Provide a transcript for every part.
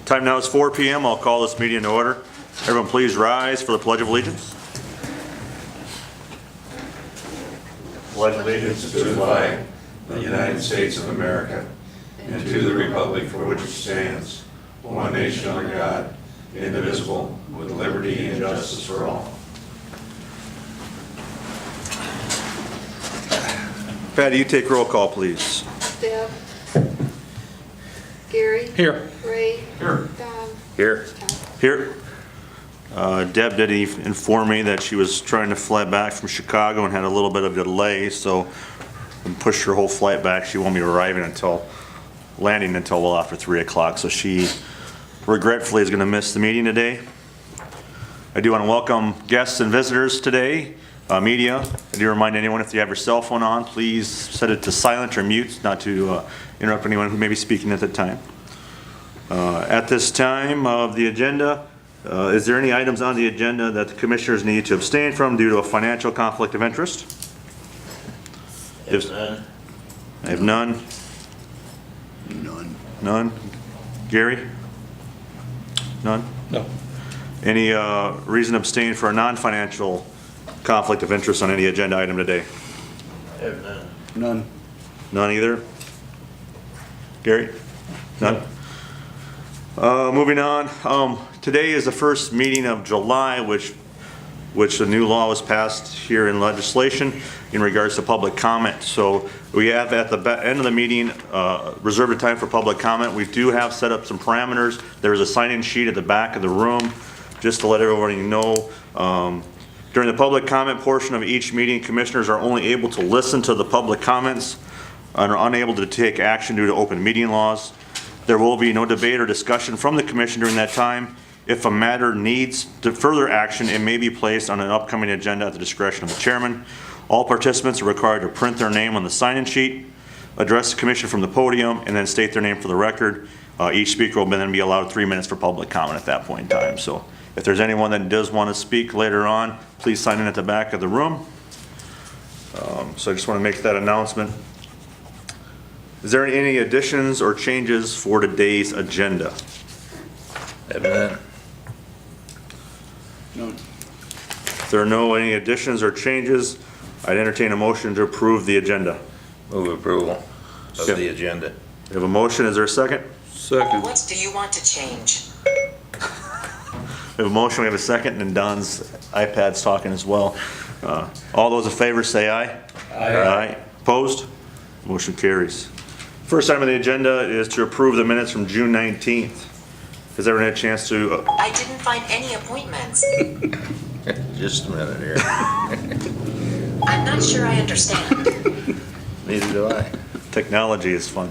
Time now is 4 p.m. I'll call this meeting to order. Everyone please rise for the Pledge of Allegiance. Pledge allegiance To the flag of the United States of America and to the republic for which it stands, one nation under God, indivisible, with liberty and justice for all. Patty, you take roll call, please. Deb. Gary. Here. Ray. Here. Don. Here. Here. Deb did inform me that she was trying to fly back from Chicago and had a little bit of a delay, so pushed her whole flight back. She won't be landing until well after 3 o'clock, so she regretfully is going to miss the meeting today. I do want to welcome guests and visitors today, media. I do remind anyone, if you have your cell phone on, please set it to silent or mute, not to interrupt anyone who may be speaking at the time. At this time of the agenda, is there any items on the agenda that the commissioners need to abstain from due to a financial conflict of interest? None. I have none. None. Gary? None? No. Any reason to abstain for a non-financial conflict of interest on any agenda item today? I have none. None. None either? Gary? None? Moving on, today is the first meeting of July, which a new law was passed here in legislation in regards to public comment. So we have at the end of the meeting reserved time for public comment. We do have set up some parameters. There's a sign-in sheet at the back of the room, just to let everybody know. During the public comment portion of each meeting, commissioners are only able to listen to the public comments and are unable to take action due to open meeting laws. There will be no debate or discussion from the commission during that time. If a matter needs further action, it may be placed on an upcoming agenda at the discretion of the chairman. All participants are required to print their name on the sign-in sheet, address the commission from the podium, and then state their name for the record. Each speaker will then be allowed 3 minutes for public comment at that point in time. So if there's anyone that does want to speak later on, please sign in at the back of the room. So I just want to make that announcement. Is there any additions or changes for today's agenda? None. None. If there are any additions or changes, I'd entertain a motion to approve the agenda. Move approval of Yep. the agenda. We have a motion, is there a second? Second. What do you want to change? We have a motion, we have a second, and Don's iPad's talking as well. All those in favor say aye. Aye. Opposed? Motion carries. First item on the agenda is to approve the minutes from June 19th. Has everyone had a chance to? I didn't find any appointments. Just a minute here. I'm not sure I understand. Neither do I. Technology is fun.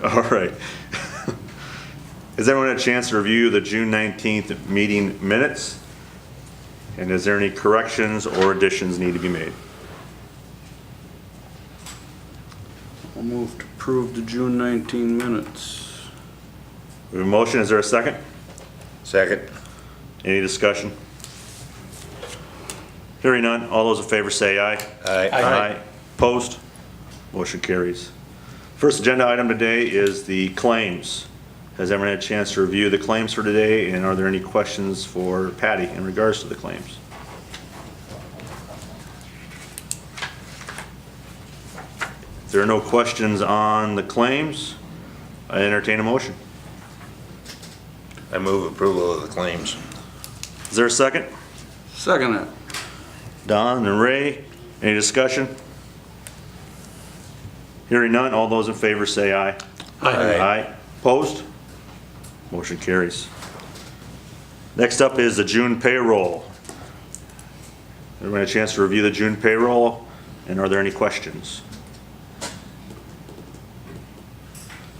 All right. Has everyone had a chance to review the June 19th meeting minutes? And is there any corrections or additions need to be made? I'll move to approve the June 19 minutes. We have a motion, is there a second? Second. Any discussion? Hearing none, all those in favor say aye. Aye. Opposed? Motion carries. First agenda item today is the claims. Has everyone had a chance to review the claims for today, and are there any questions for Patty in regards to the claims? If there are no questions on the claims, I entertain a motion. I move approval of the claims. Is there a second? Second it. Don and Ray, any discussion? Hearing none, all those in favor say aye. Aye. Opposed? Motion carries. Next up is the June payroll. Everyone had a chance to review the June payroll, and are there any questions?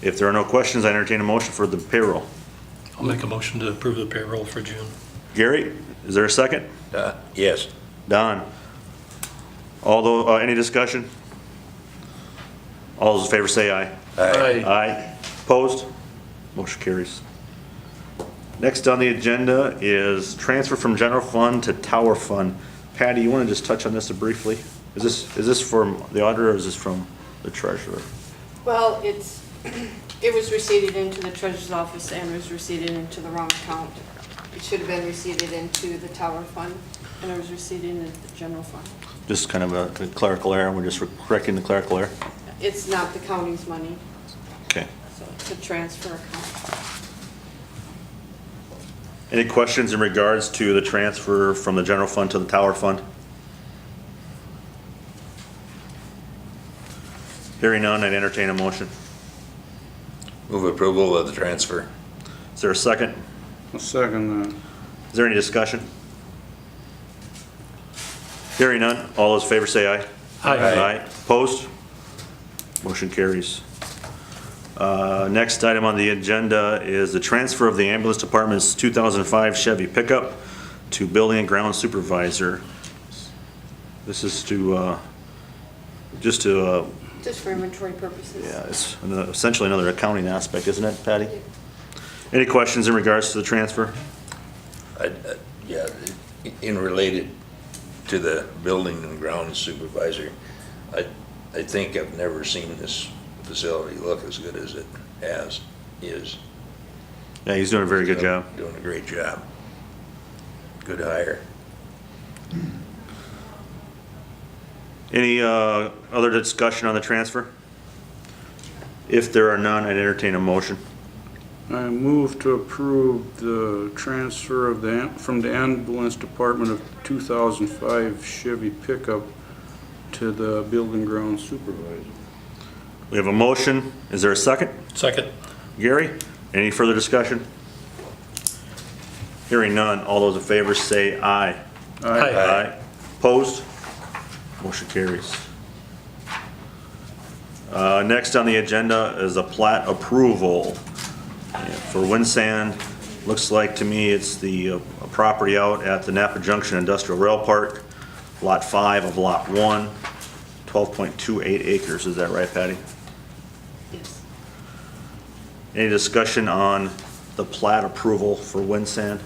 If there are no questions, I entertain a motion for the payroll. I'll make a motion to approve the payroll for June. Gary, is there a second? Yes. Don? Although, any discussion? All those in favor say aye. Aye. Aye. Opposed? Motion carries. Next on the agenda is transfer from general fund to tower fund. Patty, you want to just touch on this briefly? Is this from the auditor or is this from the treasurer? Well, it was receipted into the treasurer's office and was receipted into the wrong account. It should have been receipted into the tower fund, and it was receipted into the general fund. Just kind of a clerical error, we're just correcting the clerical error? It's not the county's money, Okay. so it's a transfer account. Any questions in regards to the transfer from the general fund to the tower fund? Hearing none, I'd entertain a motion. Move approval of the transfer. Is there a second? I'll second that. Is there any discussion? Hearing none, all those in favor say aye. Aye. Opposed? Motion carries. Next item on the agenda is the transfer of the ambulance department's 2005 Chevy pickup to building and ground supervisor. This is to, just Just for inventory purposes. yeah, it's essentially another accounting aspect, isn't it, Patty? Any questions in regards to the transfer? Yeah, in related to the building and grounds supervisor, I think I've never seen this facility look as good as it is. Yeah, he's doing a very good job. Doing a great job. Good hire. Any other discussion on the transfer? If there are none, I'd entertain a motion. I move to approve the transfer of from the ambulance department of 2005 Chevy pickup to the building ground supervisor. We have a motion. Is there a second? Second. Gary, any further discussion? Hearing none, all those in favor say aye. Aye. Opposed? Motion carries. Next on the agenda is a plat approval for Winsand. Looks like to me it's the property out at the Napa Junction Industrial Rail Park, Lot 5 of Lot 1, 12.28 acres. Is that right, Patty? Yes. Any discussion on the plat approval for Winsand?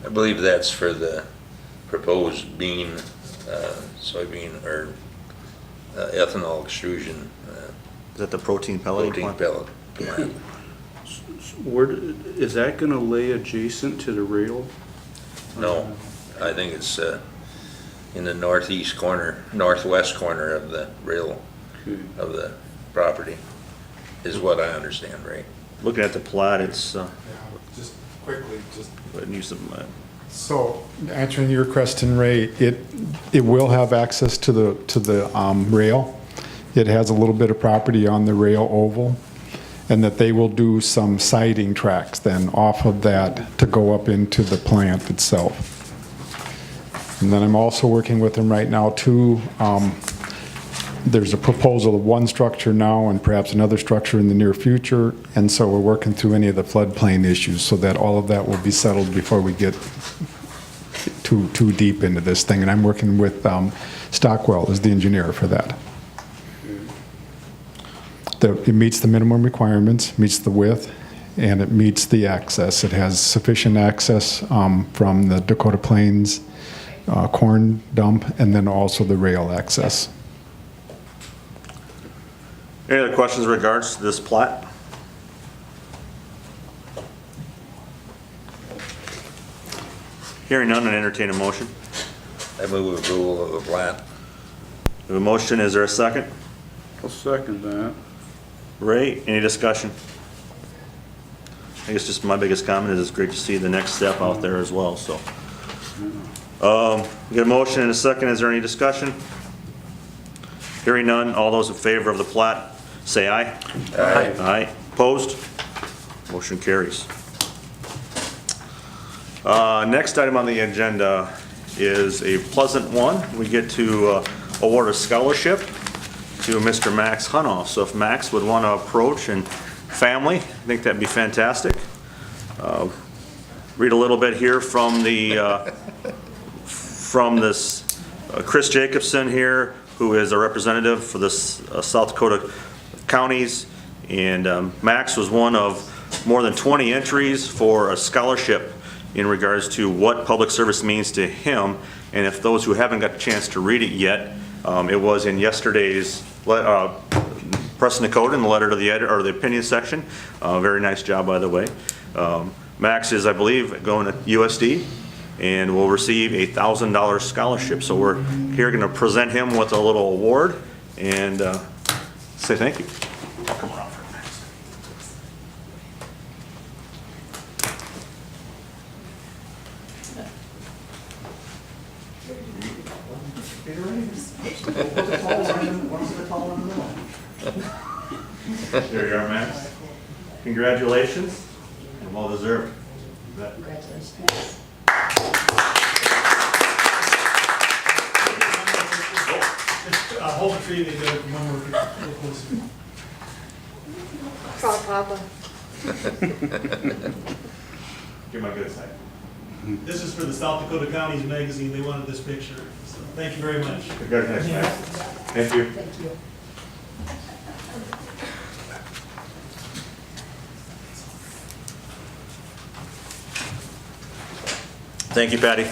I believe that's for the proposed bean, soybean, or ethanol extrusion, Is that the protein pelleting protein plant? pellet plant. Where, is that gonna lay adjacent to the rail? No, I think it's in the northwest corner of the rail, Okay. of the property, is what I understand, right? Looking at the plat, it's, Just quickly, use some, so answering your question, Ray, it will have access to the rail. It has a little bit of property on the rail oval, and that they will do some siding tracks then off of that to go up into the plant itself. And then I'm also working with them right now too. There's a proposal of one structure now and perhaps another structure in the near future, and so we're working through any of the floodplain issues so that all of that will be settled before we get too deep into this thing. And I'm working with Stockwell as the engineer for that. It meets the minimum requirements, meets the width, and it meets the access. It has sufficient access from the Dakota Plains corn dump, and then also the rail access. any other questions in regards to this plat? Hearing none, I entertain a motion. I move approval of the plat. We have a motion, is there a second? I'll second that. Ray, any discussion? I guess just my biggest comment is it's great to see the next step out there as well, so. We got a motion and a second, is there any discussion? Hearing none, all those in favor of the plat, say aye. Aye. Aye, opposed? Motion carries. Next item on the agenda is a pleasant one. We get to award a scholarship to Mr. Max Hunoff. So if Max would want to approach, and family, I think that'd be fantastic. Read a little bit here from the from this Chris Jacobson here, who is a representative for the South Dakota counties, and Max was one of more than 20 entries for a scholarship in regards to what public service means to him. And if those who haven't got a chance to read it yet, it was in yesterday's pressing the code in the letter to the editor, or the opinion section. Very nice job, by the way. Max is, I believe, going to USD and will receive a $1,000 scholarship. So we're here going to present him with a little award and say thank you. I'll come around for a minute. There you are, Max. Congratulations, and well deserved. Congratulations. Hold the tree, they go one more closer. Proud Papa. Give my good side. This is for the South Dakota Counties Magazine. They wanted this picture. So thank you very much. Congratulations, Max. Thank you. Thank you. Thank you, Patty.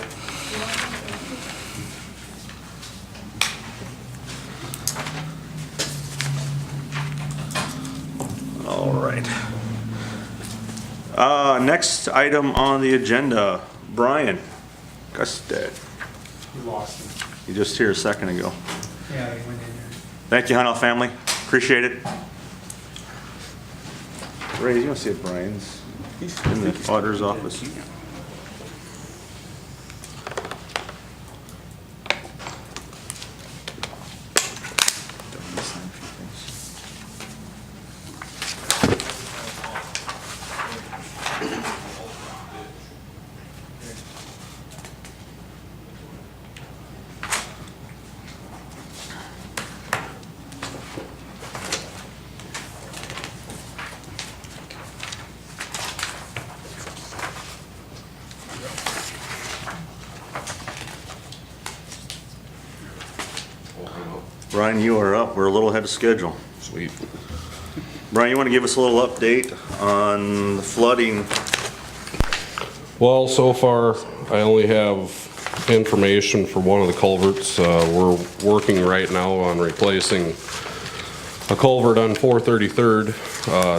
All right. Next item on the agenda, Brian Gusted. We lost him. You just here a second ago. Yeah, he went in there. Thank you, Hunnell family. Appreciate it. Ray, you want to see if Brian's in the auditor's office? Brian, you are up. We're a little ahead of schedule. Sweet. Brian, you want to give us a little update on the flooding? Well, so far, I only have information for one of the culverts. We're working right now on replacing a culvert on 433rd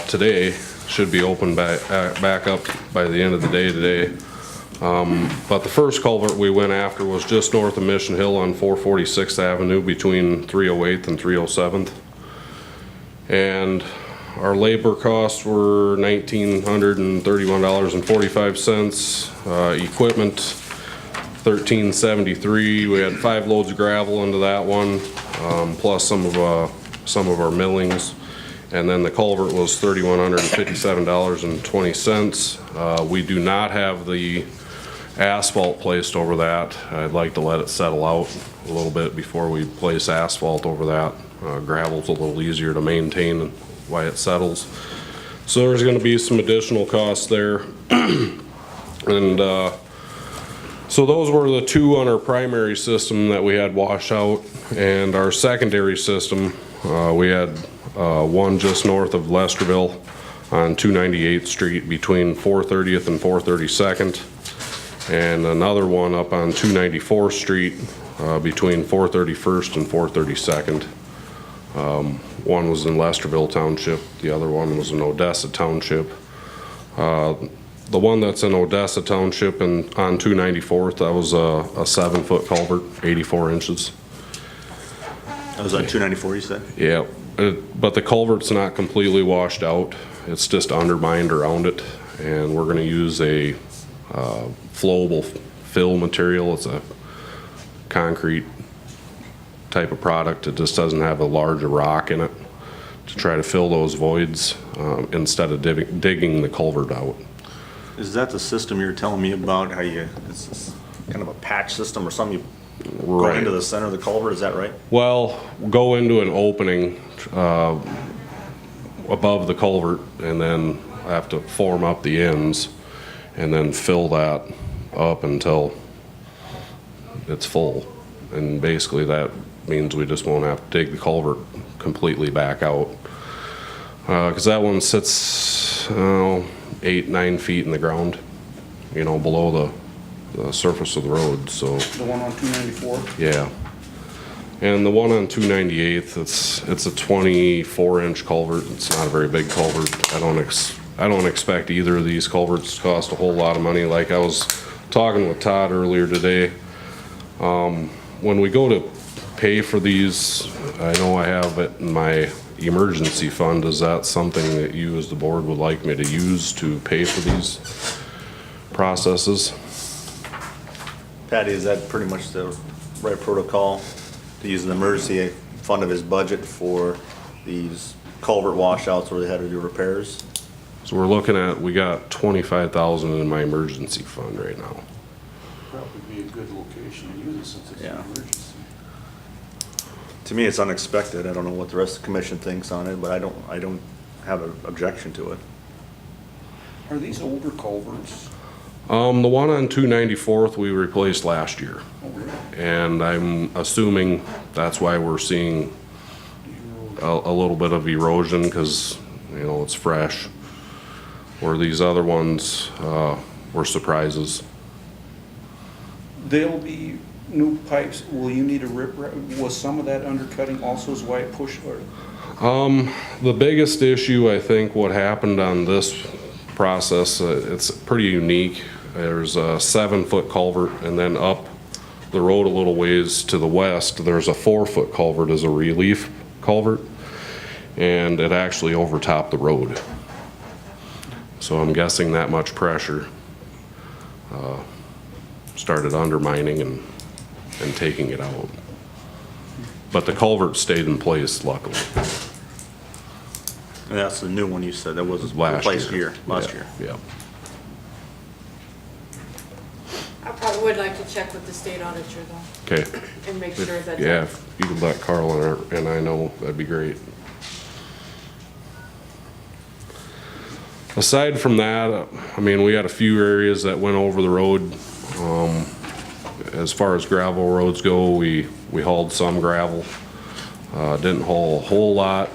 today. Should be open back up by the end of the day today. But the first culvert we went after was just north of Mission Hill on 446th Avenue between 308th and 307th. And our labor costs were $1,931.45. Equipment, $1,373. We had 5 loads of gravel into that one, plus some of our millings. And then the culvert was $3,157.20. We do not have the asphalt placed over that. I'd like to let it settle out a little bit before we place asphalt over that. Gravel's a little easier to maintain while it settles. So there's going to be some additional costs there. And so those were the 2 on our primary system that we had washed out. And our secondary system, we had one just north of Lesterville on 298th Street between 430th and 432nd. And another one up on 294th Street between 431st and 432nd. One was in Lesterville Township, the other one was in Odessa Township. The one that's in Odessa Township and on 294th, that was a 7-foot culvert, 84 inches. That was on 294, you said? Yeah, but the culvert's not completely washed out. It's just undermined around it, and we're gonna use a flowable fill material. It's a concrete type of product. It just doesn't have a large rock in it to try to fill those voids instead of digging the culvert out. Is that the system you were telling me about, how it's this kind of a patch system or something? You go Right. into the center of the culvert, is that right? Well, go into an opening above the culvert and then have to form up the ends and then fill that up until it's full. And basically that means we just won't have to dig the culvert completely back out. Because that one sits 8-9 feet in the ground, you know, below the surface of the road, so. The one on 294? Yeah. And the one on 298th, it's a 24-inch culvert. It's not a very big culvert. I don't expect either of these culverts to cost a whole lot of money. Like I was talking with Todd earlier today, when we go to pay for these, I know I have it in my emergency fund. Is that something that you as the board would like me to use to pay for these processes? Patty, is that pretty much the right protocol to use an emergency fund of his budget for these culvert washouts where they had to do repairs? So we're looking at, we got 25,000 in my emergency fund right now. Probably be a good location to use it since it's an Yeah. emergency. To me, it's unexpected. I don't know what the rest of the commission thinks on it, but I don't have an objection to it. Are these older culverts? The one on 294th we replaced last year. Oh, really? And I'm assuming that's why we're seeing a little bit of erosion, because, you know, it's fresh. Where these other ones were surprises. There'll be new pipes. Will you need a was some of that undercutting also is why it pushed? Or? The biggest issue, I think, what happened on this process, it's pretty unique. There's a 7-foot culvert, and then up the road a little ways to the west, there's a 4-foot culvert as a relief culvert, and it actually overtopped the road. So I'm guessing that much pressure started undermining and taking it out. But the culvert stayed in place, luckily. And that's the new one you said, that was Last replaced year. last year. Yeah. I probably would like to check with the state auditor though, Okay. and make sure that. Yeah, if you could let Carl and I know, that'd be great. Aside from that, I mean, we had a few areas that went over the road. As far as gravel roads go, we hauled some gravel. Didn't haul a whole lot,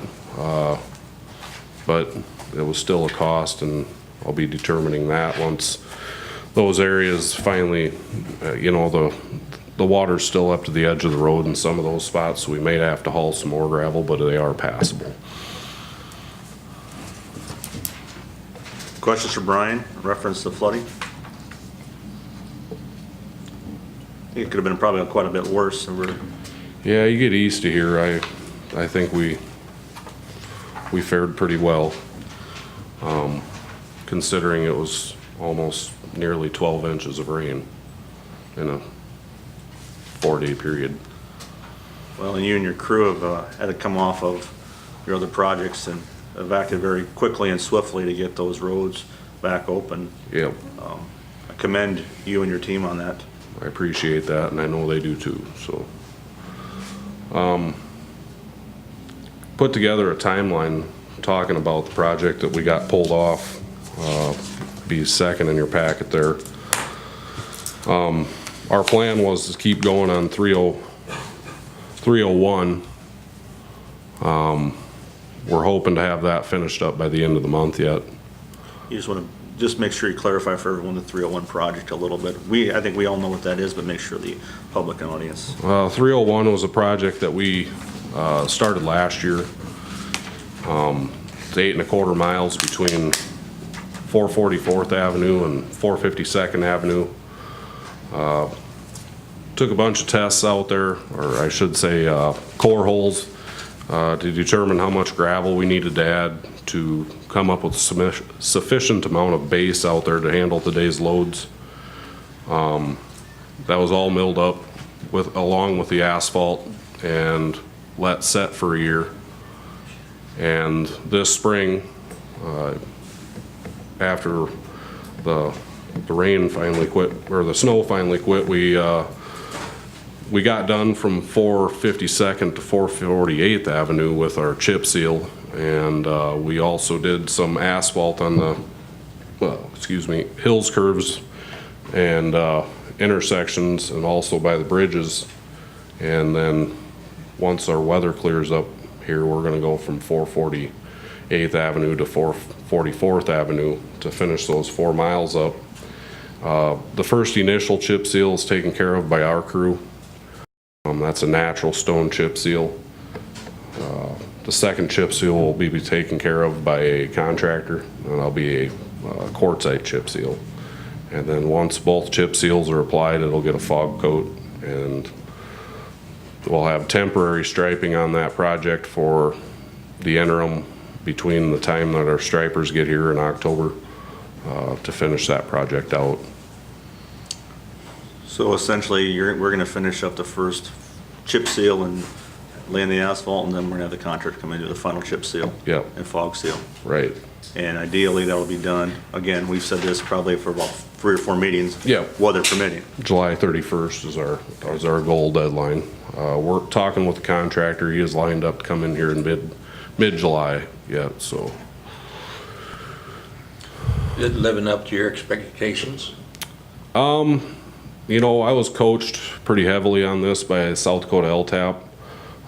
but it was still a cost, and I'll be determining that once those areas finally, you know, the water's still up to the edge of the road in some of those spots, so we may have to haul some more gravel, but they are passable. Questions for Brian, reference to flooding? I think it could have been probably quite a bit worse. Yeah, you get east of here, I think we fared pretty well, considering it was almost nearly 12 inches of rain in a 4-day period. Well, and you and your crew have had to come off of your other projects and have acted very quickly and swiftly to get those roads back open. Yep, I commend you and your team on that. I appreciate that, and I know they do too, so. Put together a timeline talking about the project that we got pulled off, be second in your packet there. Our plan was to keep going on 301. We're hoping to have that finished up by the end of the month yet. You just want to make sure you clarify for everyone the 301 project a little bit. I think we all know what that is, but make sure the public and audience. 301 was a project that we started last year. It's 8.25 miles between 444th Avenue and 452nd Avenue. Took a bunch of tests out there, or I should say core holes, to determine how much gravel we needed to add to come up with sufficient amount of base out there to handle today's loads. That was all milled up along with the asphalt and let set for a year. And this spring, after the rain finally quit, or the snow finally quit, we got done from 452nd to 448th Avenue with our chip seal, and we also did some asphalt on the, hills curves and intersections, and also by the bridges. And then once our weather clears up here, we're gonna go from 448th Avenue to 444th Avenue to finish those 4 miles up. The first initial chip seal is taken care of by our crew. That's a natural stone chip seal. The second chip seal will be taken care of by a contractor, and that'll be a quartzite chip seal. And then once both chip seals are applied, it'll get a fog coat, and we'll have temporary striping on that project for the interim between the time that our stripers get here in October to finish that project out. So essentially, we're gonna finish up the first chip seal and lay in the asphalt, and then we're gonna have the contractor come in and do the final chip seal. Yep. And fog seal. Right. And ideally, that'll be done, again, we've said this probably for about 3 or 4 meetings. Yep. Weather permitting. July 31st is our goal deadline. We're talking with the contractor. He is lined up to come in here in mid-July yet, so. Is it living up to your expectations? You know, I was coached pretty heavily on this by South Dakota LTAP,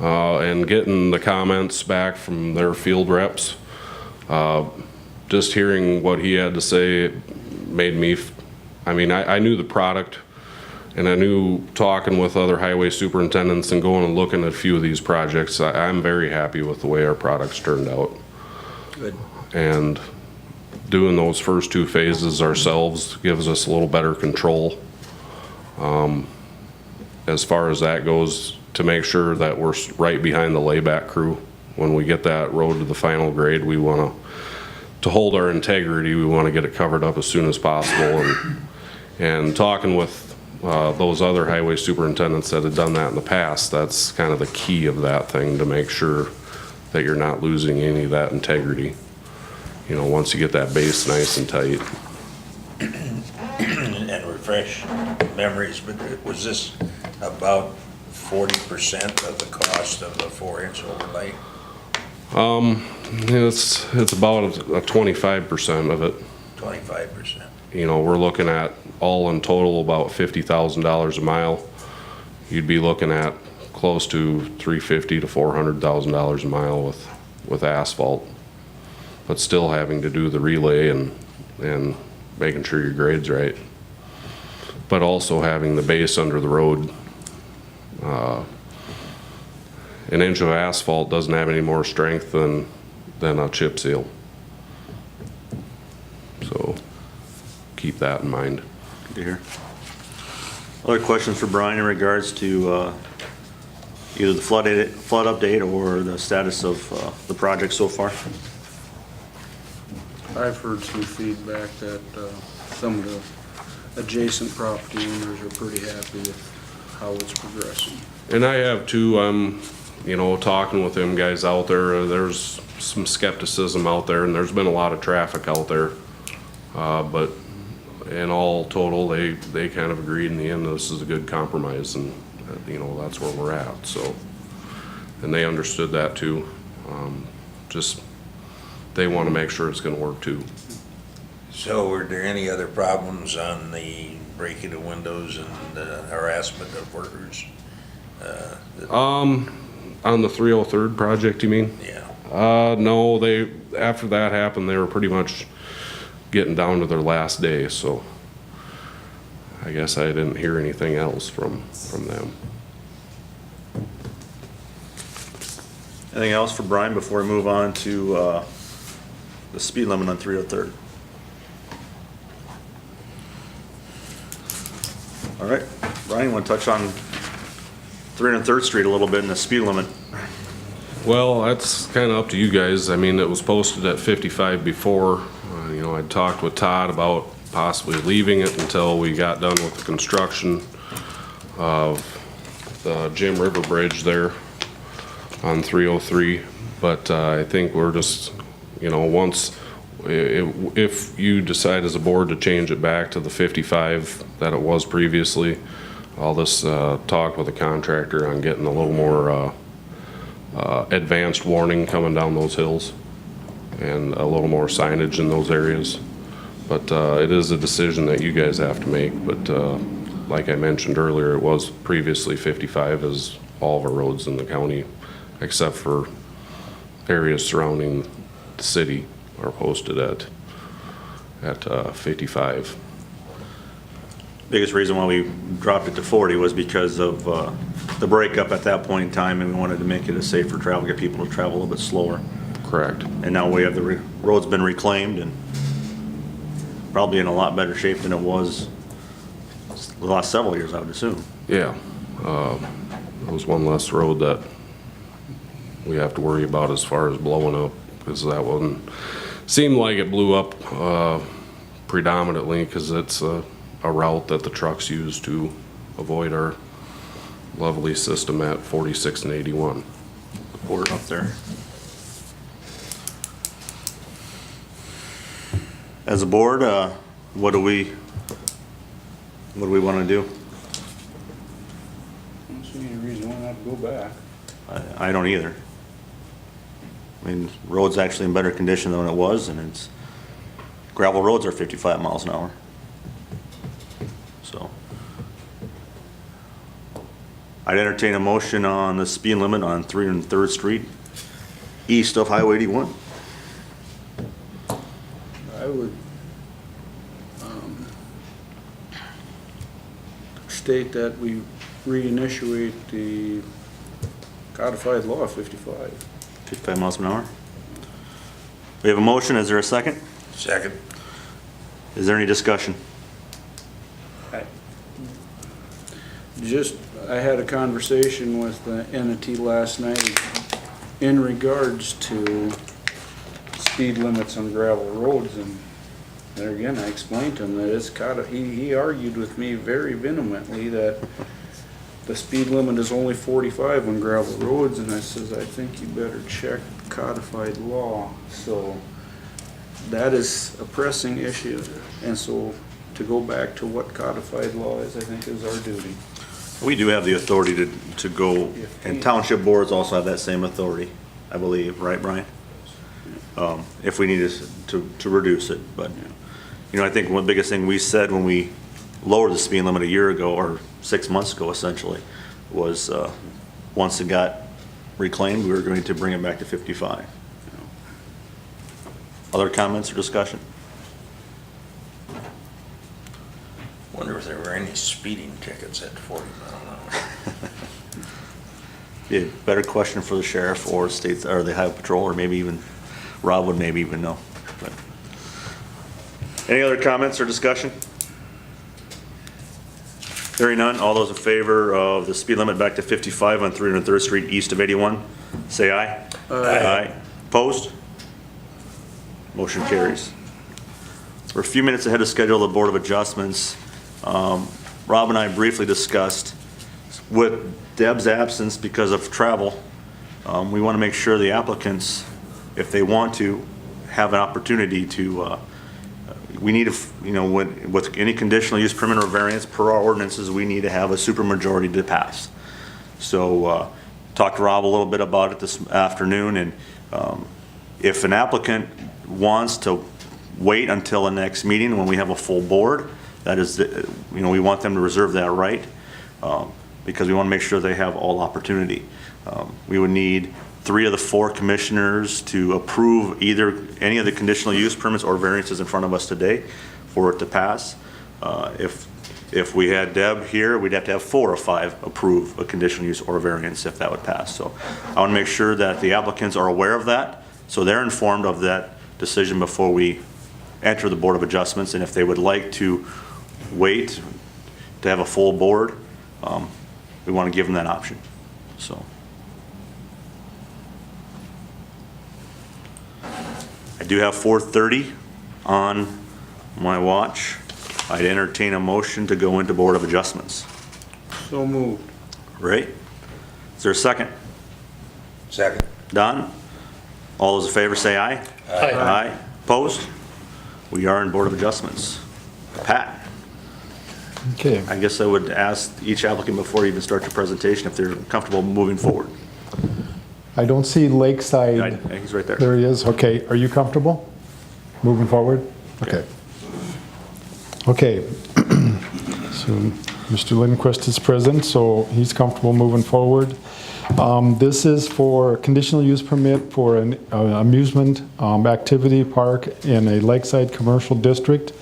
and getting the comments back from their field reps. Just hearing what he had to say made me, I knew the product, and I knew talking with other highway superintendents and going and looking at a few of these projects, I'm very happy with the way our products turned out. Good. And doing those first 2 phases ourselves gives us a little better control. As far as that goes, to make sure that we're right behind the layback crew. When we get that road to the final grade, we want to hold our integrity, we want to get it covered up as soon as possible. And talking with those other highway superintendents that had done that in the past, that's kind of the key of that thing, to make sure that you're not losing any of that integrity. You know, once you get that base nice and tight. And refresh memories, but was this about 40% of the cost of the 4-inch overlay? It's about a 25% of it. 25%. You know, we're looking at all in total about $50,000 a mile. You'd be looking at close to $350,000 to $400,000 a mile with asphalt, but still having to do the relay and making sure your grade's right, but also having the base under the road. An inch of asphalt doesn't have any more strength than a chip seal. So keep that in mind. Good to hear. Other questions for Brian in regards to either the flood update or the status of the project so far? I've heard some feedback that some of the adjacent property owners are pretty happy with how it's progressing. And I have too. You know, talking with them guys out there, there's some skepticism out there, and there's been a lot of traffic out there. But in all total, they kind of agreed in the end this is a good compromise, and you know, that's where we're at. So, and they understood that too. Just they want to make sure it's going to work too. So were there any other problems on the breaking of windows and harassment of workers? On the 303rd project, you mean? Yeah. No, after that happened, they were pretty much getting down to their last day, so I guess I didn't hear anything else from them. Anything else for Brian before we move on to the speed limit on 303rd? All right, Brian, you want to touch on 303rd Street a little bit and the speed limit? Well, that's kind of up to you guys. I mean, it was posted at 55 before. You know, I talked with Todd about possibly leaving it until we got done with the construction of the Jim River Bridge there on 303. But I think we're just, you know, if you decide as a board to change it back to the 55 that it was previously, I'll just talk with the contractor on getting a little more advanced warning coming down those hills and a little more signage in those areas. But it is a decision that you guys have to make. But like I mentioned earlier, it was previously 55 as all of our roads in the county, except for areas surrounding the city, are posted at 55. Biggest reason why we dropped it to 40 was because of the breakup at that point in time, and we wanted to make it a safer travel, get people to travel a little bit slower. Correct. And now we have the road's been reclaimed and probably in a lot better shape than it was the last several years, I would assume. Yeah. It was one less road that we have to worry about as far as blowing up, because that one seemed like it blew up predominantly because it's a route that the trucks use to avoid our lovely system at 46 and 81. Port up there. As a board, what do we want to do? I don't see any reason why not to go back. I don't either. I mean, road's actually in better condition than it was, and it's, gravel roads are 55 miles an hour. So, I'd entertain a motion on the speed limit on 303rd Street, east of Highway 81. I would state that we reinitiate the codified law of 55. 55 miles an hour. We have a motion, is there a second? Second. Is there any discussion? I had a conversation with the entity last night in regards to speed limits on gravel roads, and there again, I explained to him that it's he argued with me very vehemently that the speed limit is only 45 on gravel roads, and I says, I think you better check codified law. So that is a pressing issue, and so to go back to what codified law is, I think is our duty. We do have the authority to go, and township boards also have that same authority, I believe, right, Brian? If we need to reduce it, but, you know, I think one of the biggest thing we said when we lowered the speed limit a year ago, or 6 months ago essentially, was once it got reclaimed, we were going to bring it back to 55. Other comments or discussion? Wonder if there were any speeding tickets at 40 mile an hour. Yeah, better question for the sheriff or states, or the highway patrol, or maybe even Rob would maybe even know. But any other comments or discussion? Hearing none, all those in favor of the speed limit back to 55 on 303rd Street east of 81, say aye. Aye. Opposed? Motion carries. We're a few minutes ahead of schedule of the Board of Adjustments. Rob and I briefly discussed, with Deb's absence because of travel, we want to make sure the applicants, if they want to, have an opportunity to, we need to, you know, with any conditional use permit or variance per our ordinances, we need to have a supermajority to pass. So talked to Rob a little bit about it this afternoon, and if an applicant wants to wait until the next meeting when we have a full board, that is, you know, we want them to reserve that right, because we want to make sure they have all opportunity. We would need 3 of the 4 commissioners to approve either any of the conditional use permits or variances in front of us today for it to pass. If we had Deb here, we'd have to have 4 or 5 approve a conditional use or a variance if that would pass. So I want to make sure that the applicants are aware of that, so they're informed of that decision before we enter the Board of Adjustments. And if they would like to wait to have a full board, we want to give them that option. So I do have 4:30 on my watch. I'd entertain a motion to go into Board of Adjustments. So moved. Right? Is there a second? Second. Don? All those in favor say aye. Aye. Aye. Opposed? We are in Board of Adjustments. Pat? Okay. I guess I would ask each applicant before you even start your presentation if they're comfortable moving forward. I don't see Lakeside. He's right there. There he is. Okay. Are you comfortable moving forward? Okay. Okay. So Mr. Lindquist is present, so he's comfortable moving forward. This is for conditional use permit for an amusement activity park in a lakeside commercial district.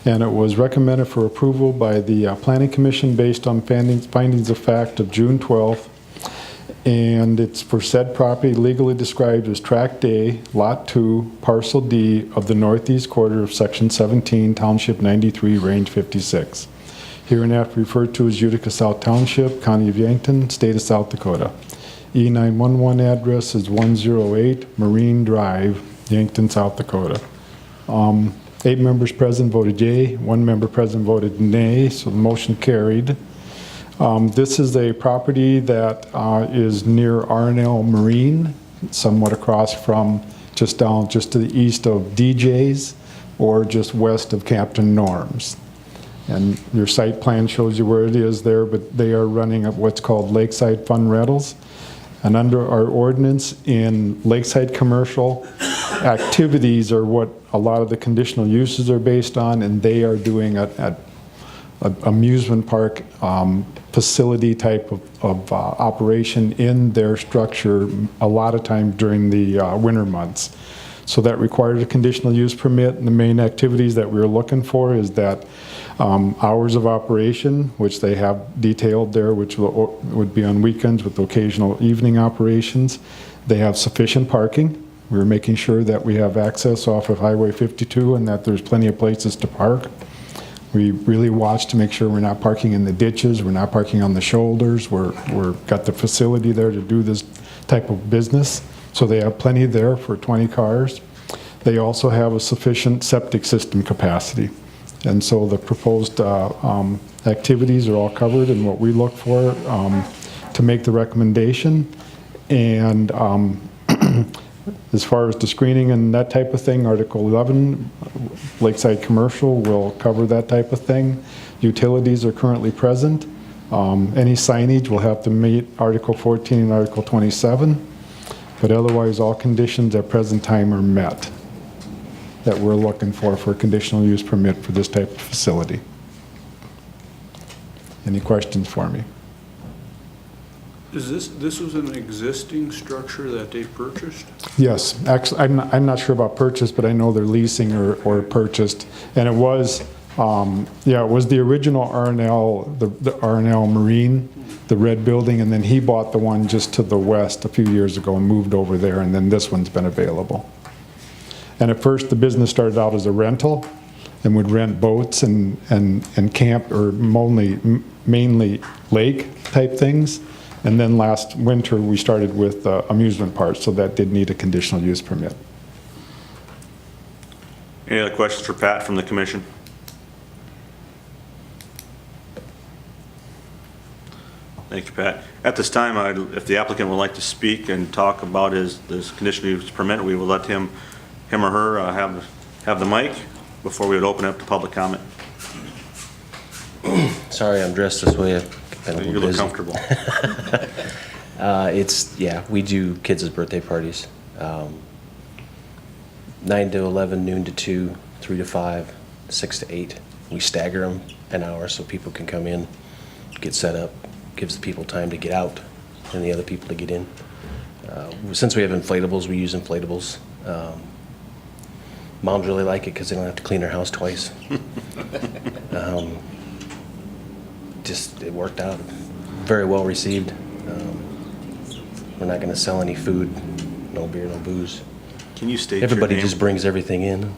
and it was recommended for approval by the Planning Commission based on findings of fact of June 12th. And it's for said property legally described as Tract A, Lot 2, Parcel D of the northeast quarter of Section 17, Township 93, Range 56. Hereinafter referred to as Utica South Township, County of Yankton, State of South Dakota. E911 address is 108 Marine Drive, Yankton, South Dakota. 8 members present voted yea, 1 member present voted nay, so the motion carried. This is a property that is near R&L Marine, somewhat across from just to the east of DJ's or just west of Captain Norm's. And your site plan shows you where it is there, but they are running at what's called Lakeside Fun Rentals. And under our ordinance in Lakeside commercial, activities are what a lot of the conditional uses are based on, and they are doing an amusement park facility type of operation in their structure a lot of times during the winter months. So that required a conditional use permit, and the main activities that we were looking for is that hours of operation, which they have detailed there, which would be on weekends with occasional evening operations. They have sufficient parking. We're making sure that we have access off of Highway 52 and that there's plenty of places to park. We really watch to make sure we're not parking in the ditches, we're not parking on the shoulders, we're got the facility there to do this type of business. So they have plenty there for 20 cars. They also have a sufficient septic system capacity. And so the proposed activities are all covered in what we look for to make the recommendation. And as far as the screening and that type of thing, Article 11, Lakeside Commercial will cover that type of thing. Utilities are currently present. Any signage will have to meet Article 14 and Article 27, but otherwise all conditions at present time are met that we're looking for a conditional use permit for this type of facility. Any questions for me? Is this was an existing structure that they purchased? Yes, actually, I'm not sure about purchase, but I know they're leasing or purchased. And it was, yeah, it was the original R&L, the R&L Marine, the red building, and then he bought the one just to the west a few years ago and moved over there, and then this one's been available. And at first, the business started out as a rental and would rent boats and camp, or mainly lake type things. And then last winter, we started with amusement parks, so that did need a conditional use permit. Any other questions for Pat from the commission? Thank you, Pat. At this time, if the applicant would like to speak and talk about his conditional use permit, we will let him or her have the mic before we would open up to public comment. Sorry, I'm dressed this way. You look comfortable. Yeah, we do kids' birthday parties. 9 to 11, noon to 2, 3 to 5, 6 to 8. We stagger them an hour so people can come in, get set up, gives the people time to get out and the other people to get in. Since we have inflatables, we use inflatables. Moms really like it because they don't have to clean their house twice. It worked out. Very well received. We're not going to sell any food, no beer, no booze. Can you state Everybody your name? just brings everything in.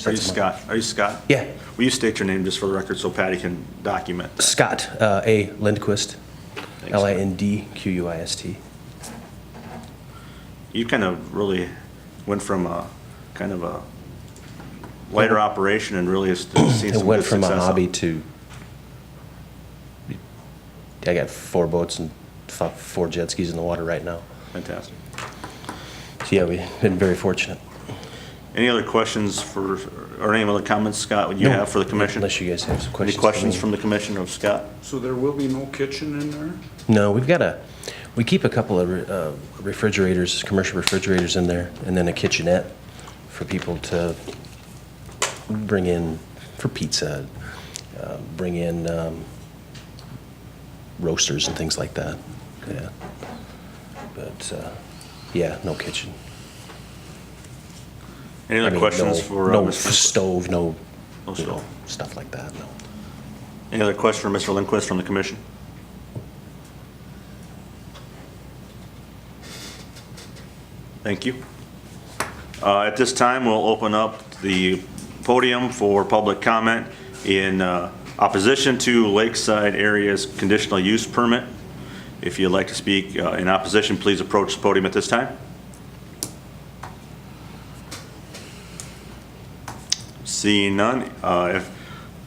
Are you Scott? Are you Scott? Yeah. Will you state your name just for the record so Patty can document that? Scott, A. Lindquist, Thanks, Lindquist. You kind of really went from a kind of a lighter operation and really has seen some It good went from a success hobby out. to, I got 4 boats and 4 jet skis in the water right now. Fantastic. So yeah, we've been very fortunate. Any other questions or any other comments, Scott, would you No, have for the commission? Unless you guys have some questions. Any questions for from me. the commission of Scott? So there will be no kitchen in there? No, we keep a couple of refrigerators, commercial refrigerators in there, and then a kitchenette for people to bring in for pizza, bring in roasters and things like that. Yeah. But yeah, no kitchen. Any other questions for no Ms. Smith? stove, no No you know, snow. stuff like that, no. Any other question for Mr. Lindquist from the commission? Thank you. At this time, we'll open up the podium for public comment in opposition to Lakeside Area's conditional use permit. If you'd like to speak in opposition, please approach the podium at this time. Seeing none, if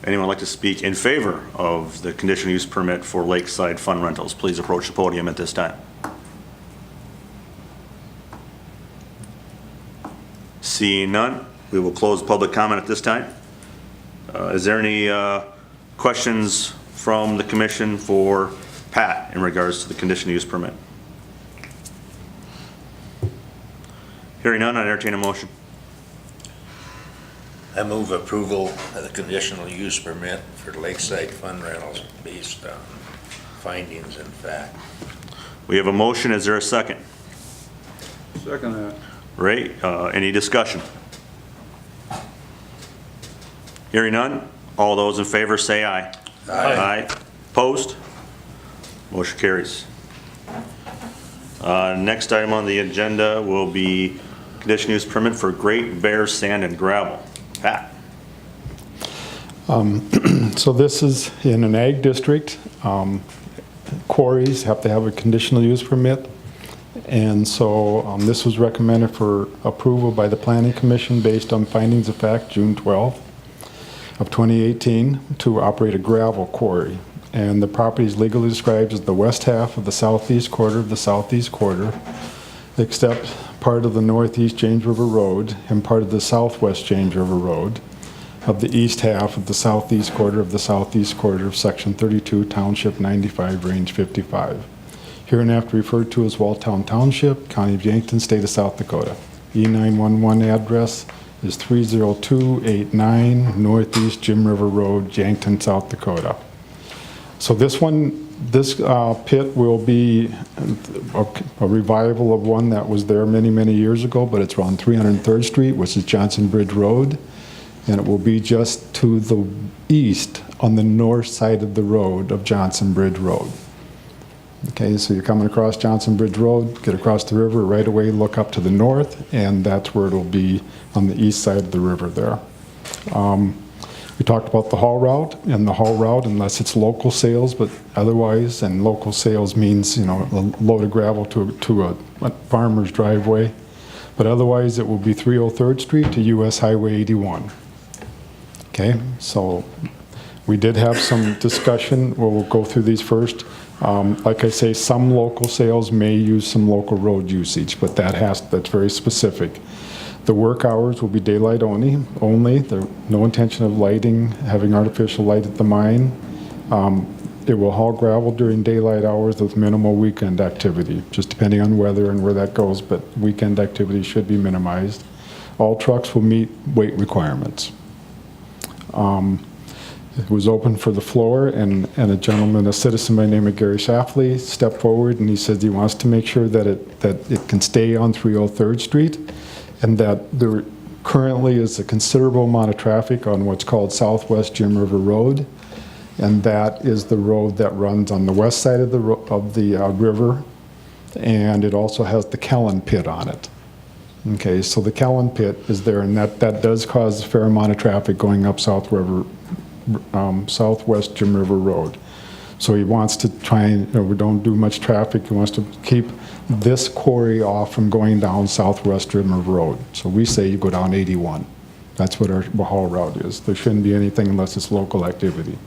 anyone would like to speak in favor of the conditional use permit for Lakeside Fun Rentals, please approach the podium at this time. Seeing none, we will close public comment at this time. Is there any questions from the commission for Pat in regards to the conditional use permit? Hearing none, I entertain a motion. I move approval of the conditional use permit for Lakeside Fun Rentals based on findings and fact. We have a motion. Is there a second? Second that. Ray, any discussion? Hearing none, all those in favor say aye. Aye. Opposed? Motion carries. Next item on the agenda will be conditional use permit for Great Bear Sand and Gravel. Pat? So this is in an ag district. Quarries have to have a conditional use permit. And so this was recommended for approval by the Planning Commission based on findings of fact, June 12th of 2018, to operate a gravel quarry. And the property is legally described as the west half of the southeast quarter of the southeast quarter, except part of the northeast James River Road and part of the southwest James River Road, of the east half of the southeast quarter of the southeast quarter of Section 32, Township 95, Range 55. Hereinafter referred to as Walltown Township, County of Yankton, State of South Dakota. E911 address is 30289 Northeast Jim River Road, Yankton, South Dakota. So this pit will be a revival of one that was there many, many years ago, but it's on 303rd Street, which is Johnson Bridge Road, and it will be just to the east on the north side of the road of Johnson Bridge Road. Okay, so you're coming across Johnson Bridge Road, get across the river, right away look up to the north, and that's where it'll be on the east side of the river there. We talked about the haul route, and the haul route, unless it's local sales, but otherwise, and local sales means, you know, a load of gravel to a farmer's driveway, but otherwise it will be 303rd Street to US Highway 81. Okay, so we did have some discussion. We'll go through these first. Like I say, some local sales may use some local road usage, but that's very specific. The work hours will be daylight only. There's no intention of having artificial light at the mine. It will haul gravel during daylight hours with minimal weekend activity, just depending on weather and where that goes, but weekend activity should be minimized. All trucks will meet weight requirements. It was open for the floor, and a gentleman, a citizen by the name of Gary Shafley, stepped forward and he said he wants to make sure that it can stay on 303rd Street, and that there currently is a considerable amount of traffic on what's called Southwest Jim River Road, and that is the road that runs on the west side of the river, and it also has the Kellen pit on it. Okay, so the Kellen pit is there, and that does cause a fair amount of traffic going up Southwest Jim River Road. So he wants to try and, we don't do much traffic. He wants to keep this quarry off from going down Southwest Jim River Road. So we say you go down 81. That's what our haul route is. There shouldn't be anything unless it's local activity.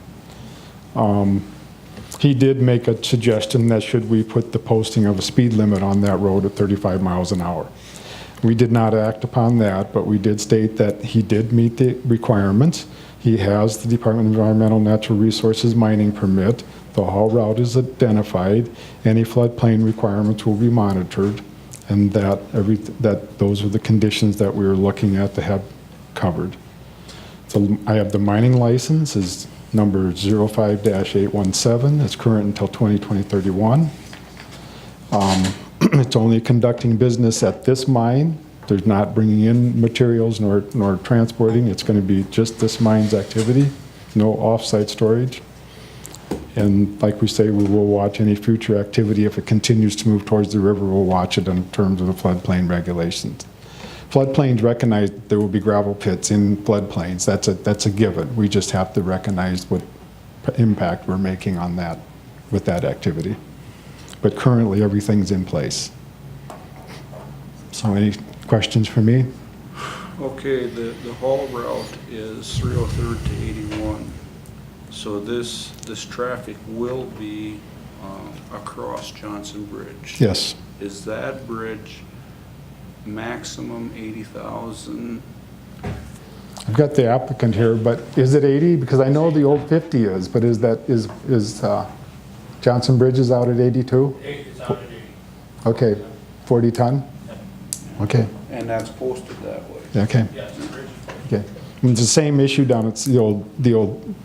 He did make a suggestion that should we put the posting of a speed limit on that road at 35 miles an hour. We did not act upon that, but we did state that he did meet the requirements. He has the Department of Environmental Natural Resources mining permit. The haul route is identified. Any floodplain requirements will be monitored, and that those are the conditions that we were looking at to have covered. So I have the mining license is number 05-817. It's current until 2031. It's only conducting business at this mine There's not bringing in materials nor transporting. It's going to be just this mine's activity, no off-site storage. And like we say, we will watch any future activity. If it continues to move towards the river, we'll watch it in terms of the floodplain regulations. Floodplains recognize that there will be gravel pits in floodplains. That's a given. We just have to recognize what impact we're making on that with that activity. But currently, everything's in place. So any questions for me? Okay, the haul route is 303rd to 81. So this traffic will be across Johnson Bridge. Yes. Is that bridge maximum 80,000? I've got the applicant here, but is it 80? Because I know the old 50 is, but is Johnson Bridge is out at 82? It's out at 80. Okay, 40 ton? Okay, And that's posted that way? okay, Yes, the bridge. okay. And it's the same issue down at the old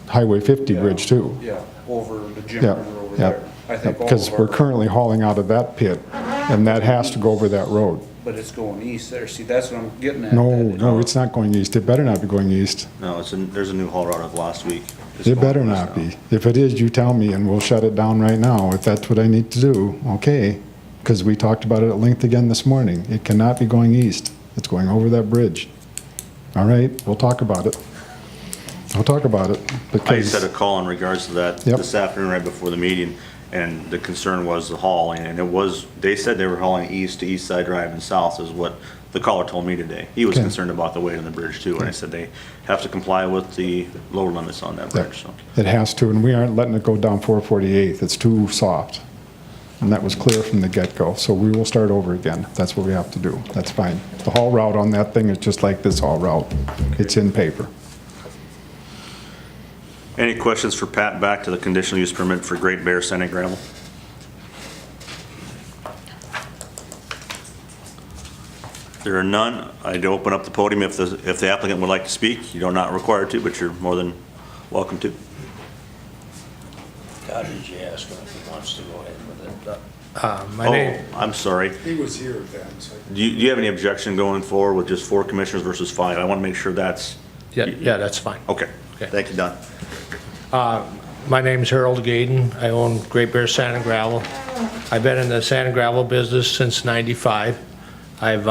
Highway 50 bridge too. Yeah, over the Jim Yeah, River over yeah. there. I think all Because of we're our- currently hauling out of that pit, and that has to go over that road. But it's going east there. See, that's what I'm getting at. No, it's not going east. It better not be going east. No, there's a new haul route of last week. It's It going better west not now. be. If it is, you tell me, and we'll shut it down right now, if that's what I need to do, okay? Because we talked about it at length again this morning. It cannot be going east. It's going over that bridge. All right, we'll talk about it. We'll talk about it, I because, had a call in regards to that Yep. this afternoon right before the meeting, and the concern was the hauling, and they said they were hauling east to East Side Drive and south is what the caller told me today. He was Okay. concerned about the weight on the bridge too, and I said they have to comply with the load limits on that bridge, so. it has to, and we aren't letting it go down 448th. It's too soft. And that was clear from the get-go, so we will start over again. That's what we have to do. That's fine. The haul route on that thing is just like this haul route. It's in paper. Any questions for Pat back to the conditional use permit for Great Bear Sand and Gravel? There are none. I'd open up the podium if the applicant would like to speak. You're not required to, but you're more than welcome to. How did you ask him if he wants to go ahead with it? Oh, I'm sorry. He was here then, so. Do you have any objection going forward with just 4 commissioners versus 5? I want to make sure that's, Yeah, that's fine. okay. Okay. Thank you, Don. My name's Harold Gaden. I own Great Bear Sand and Gravel. I've been in the sand and gravel business since ~95. I've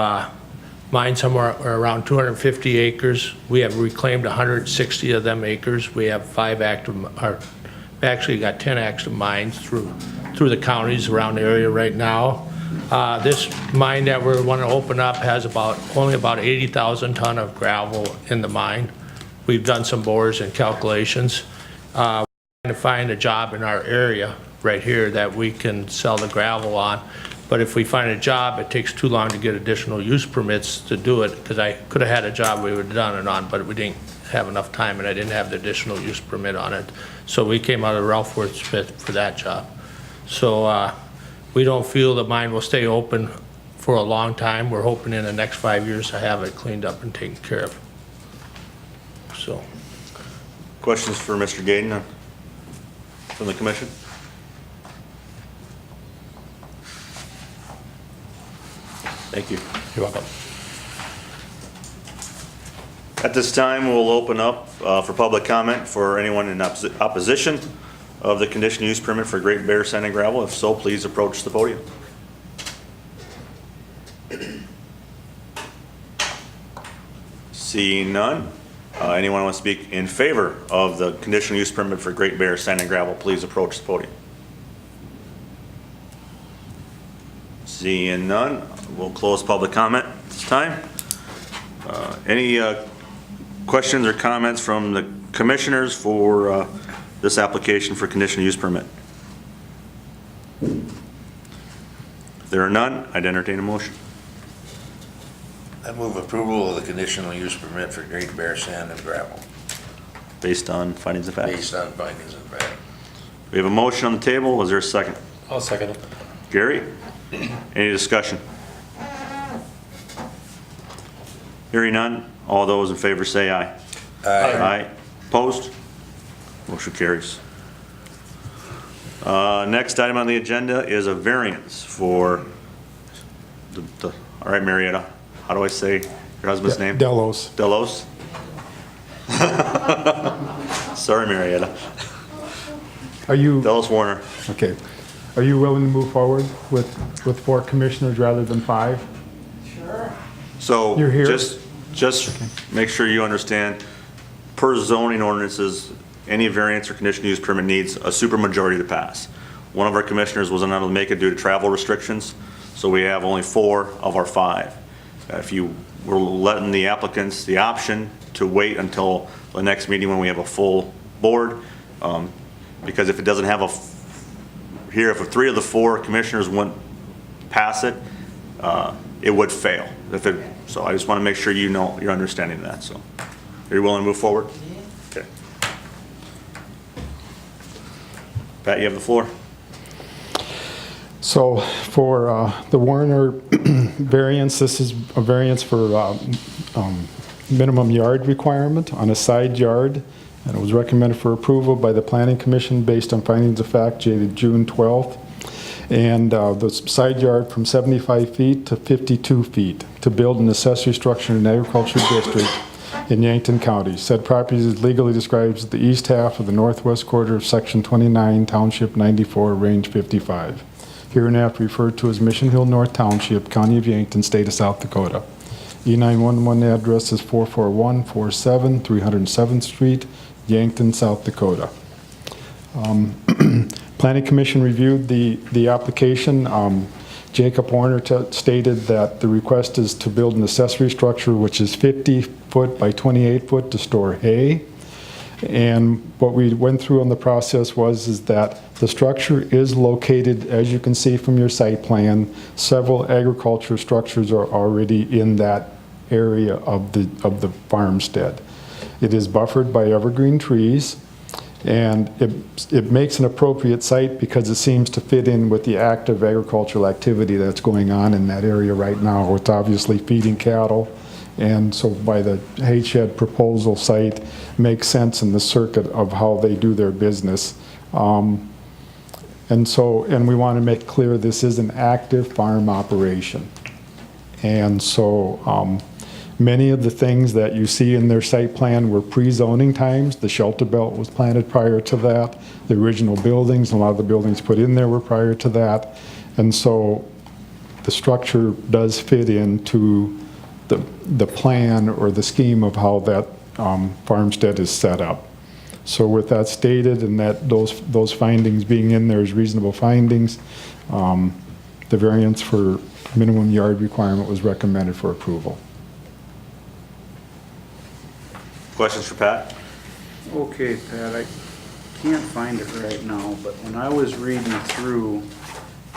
mined somewhere around 250 acres. We have reclaimed 160 of them acres. We have 5 active, or we actually got 10 active mines through the counties around the area right now. This mine that we want to open up has only about 80,000 ton of gravel in the mine. We've done some bores and calculations. We're trying to find a job in our area right here that we can sell the gravel on. But if we find a job, it takes too long to get additional use permits to do it, because I could have had a job we would have done it on, but we didn't have enough time and I didn't have the additional use permit on it. So we came out of Ralph Worth Smith for that job. So we don't feel the mine will stay open for a long time. We're hoping in the next 5 years to have it cleaned up and taken care of. So. Questions for Mr. Gaden from the commission? Thank you. You're welcome. At this time, we'll open up for public comment for anyone in opposition of the conditional use permit for Great Bear Sand and Gravel. If so, please approach the podium. Seeing none, anyone want to speak in favor of the conditional use permit for Great Bear Sand and Gravel, please approach the podium. Seeing none, we'll close public comment at this time. Any questions or comments from the commissioners for this application for conditional use permit? If there are none, I'd entertain a motion. I move approval of the conditional use permit for Great Bear Sand and Gravel, Based on findings of fact. based on findings of fact. We have a motion on the table. Is there a second? I'll second it. Gary? Any discussion? Hearing none, all those in favor say aye. Aye. Opposed? Motion carries. Next item on the agenda is a variance for all right, Marietta, how do I say your husband's name? Delos. Delos? Sorry, Marietta. Are you, Delos Warner. okay. Are you willing to move forward with 4 commissioners rather than 5? So You're here? just make sure you understand, per zoning ordinances, any variance or conditional use permit needs a supermajority to pass. One of our commissioners was unable to make it due to travel restrictions, so we have only 4 of our 5. If you were letting the applicants the option to wait until the next meeting when we have a full board, because if it doesn't have here, if 3 of the 4 commissioners wouldn't pass it, it would fail. So I just want to make sure you know, you're understanding that, so. Are you willing to move forward? Okay. Pat, you have the floor. So for the Warner variance, this is a variance for minimum yard requirement on a side yard, and it was recommended for approval by the Planning Commission based on findings of fact dated June 12th. And the side yard from 75 feet to 52 feet to build an accessory structure in an agricultural district in Yankton County. Said property is legally described as the east half of the northwest quarter of Section 29, Township 94, Range 55. Hereinafter referred to as Mission Hill North Township, County of Yankton, State of South Dakota. E911 address is 44147 307th Street, Yankton, South Dakota. Planning Commission reviewed the application. Jacob Warner stated that the request is to build an accessory structure which is 50 foot by 28 foot to store hay. And what we went through on the process is that the structure is located, as you can see from your site plan, several agriculture structures are already in that area of the farmstead. It is buffered by evergreen trees, and it makes an appropriate site because it seems to fit in with the active agricultural activity that's going on in that area right now. It's obviously feeding cattle, and so by the hay shed proposal site makes sense in the circuit of how they do their business. And we want to make clear this is an active farm operation. And so many of the things that you see in their site plan were pre-zoning times. The shelter belt was planted prior to that. The original buildings, a lot of the buildings put in there were prior to that. And so the structure does fit into the plan or the scheme of how that farmstead is set up. So with that stated and that those findings being in there as reasonable findings, the variance for minimum yard requirement was recommended for approval. Questions for Pat? Okay, Pat, I can't find it right now, but when I was reading through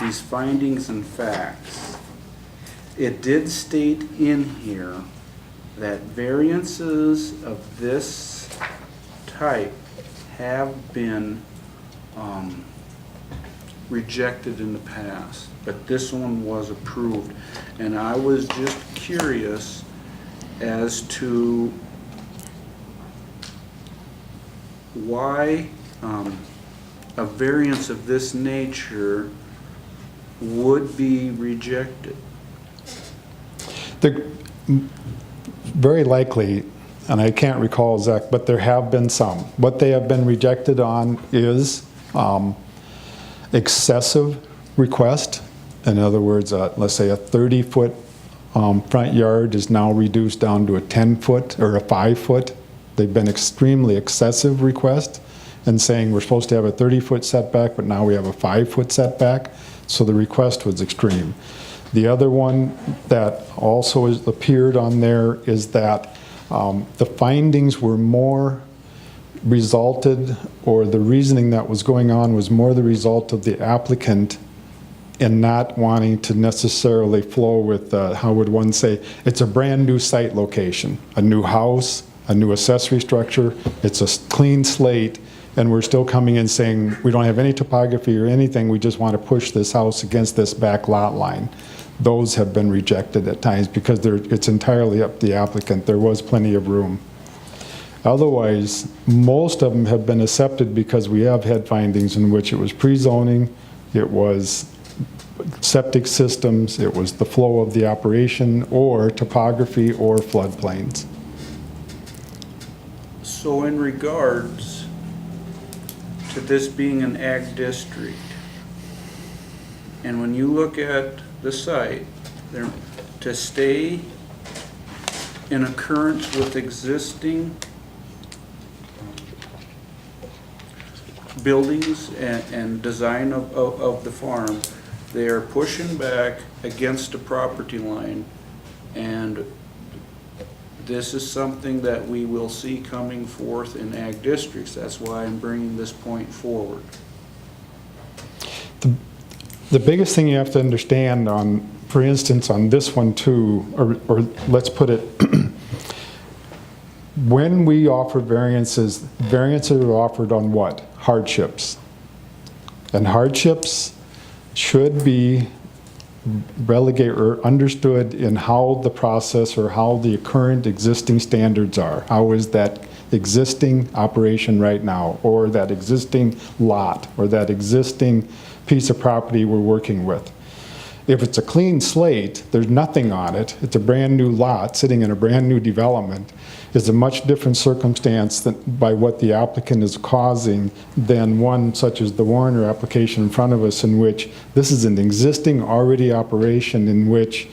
these findings and facts, it did state in here that variances of this type have been rejected in the past, but this one was approved. And I was just curious as to why a variance of this nature would be rejected. Very likely, and I can't recall exact, but there have been some. What they have been rejected on is excessive request. In other words, let's say a 30-foot front yard is now reduced down to a 10-foot or a 5-foot. They've been extremely excessive request and saying we're supposed to have a 30-foot setback, but now we have a 5-foot setback. So the request was extreme. The other one that also appeared on there is that the findings were more resulted, or the reasoning that was going on was more the result of the applicant in not wanting to necessarily flow with, how would one say, it's a brand new site location, a new house, a new accessory structure, it's a clean slate, and we're still coming in saying we don't have any topography or anything, we just want to push this house against this back lot line. Those have been rejected at times because it's entirely up to the applicant. There was plenty of room. Otherwise, most of them have been accepted because we have had findings in which it was pre-zoning, it was septic systems, it was the flow of the operation, or topography, or floodplains. So in regards to this being an ag district, and when you look at the site, there, to stay in accordance with existing buildings and design of the farm, they are pushing back against the property line, and this is something that we will see coming forth in ag districts. That's why I'm bringing this point forward. The biggest thing you have to understand on, for instance, on this one too, or let's put it, when we offer variances, variances are offered on what? Hardships. And hardships should be relegated or understood in how the process or how the current existing standards are. How is that existing operation right now, or that existing lot, or that existing piece of property we're working with. If it's a clean slate, there's nothing on it, it's a brand new lot sitting in a brand new development, is a much different circumstance than by what the applicant is causing than one such as the Warner application in front of us, in which this is an existing already operation, in which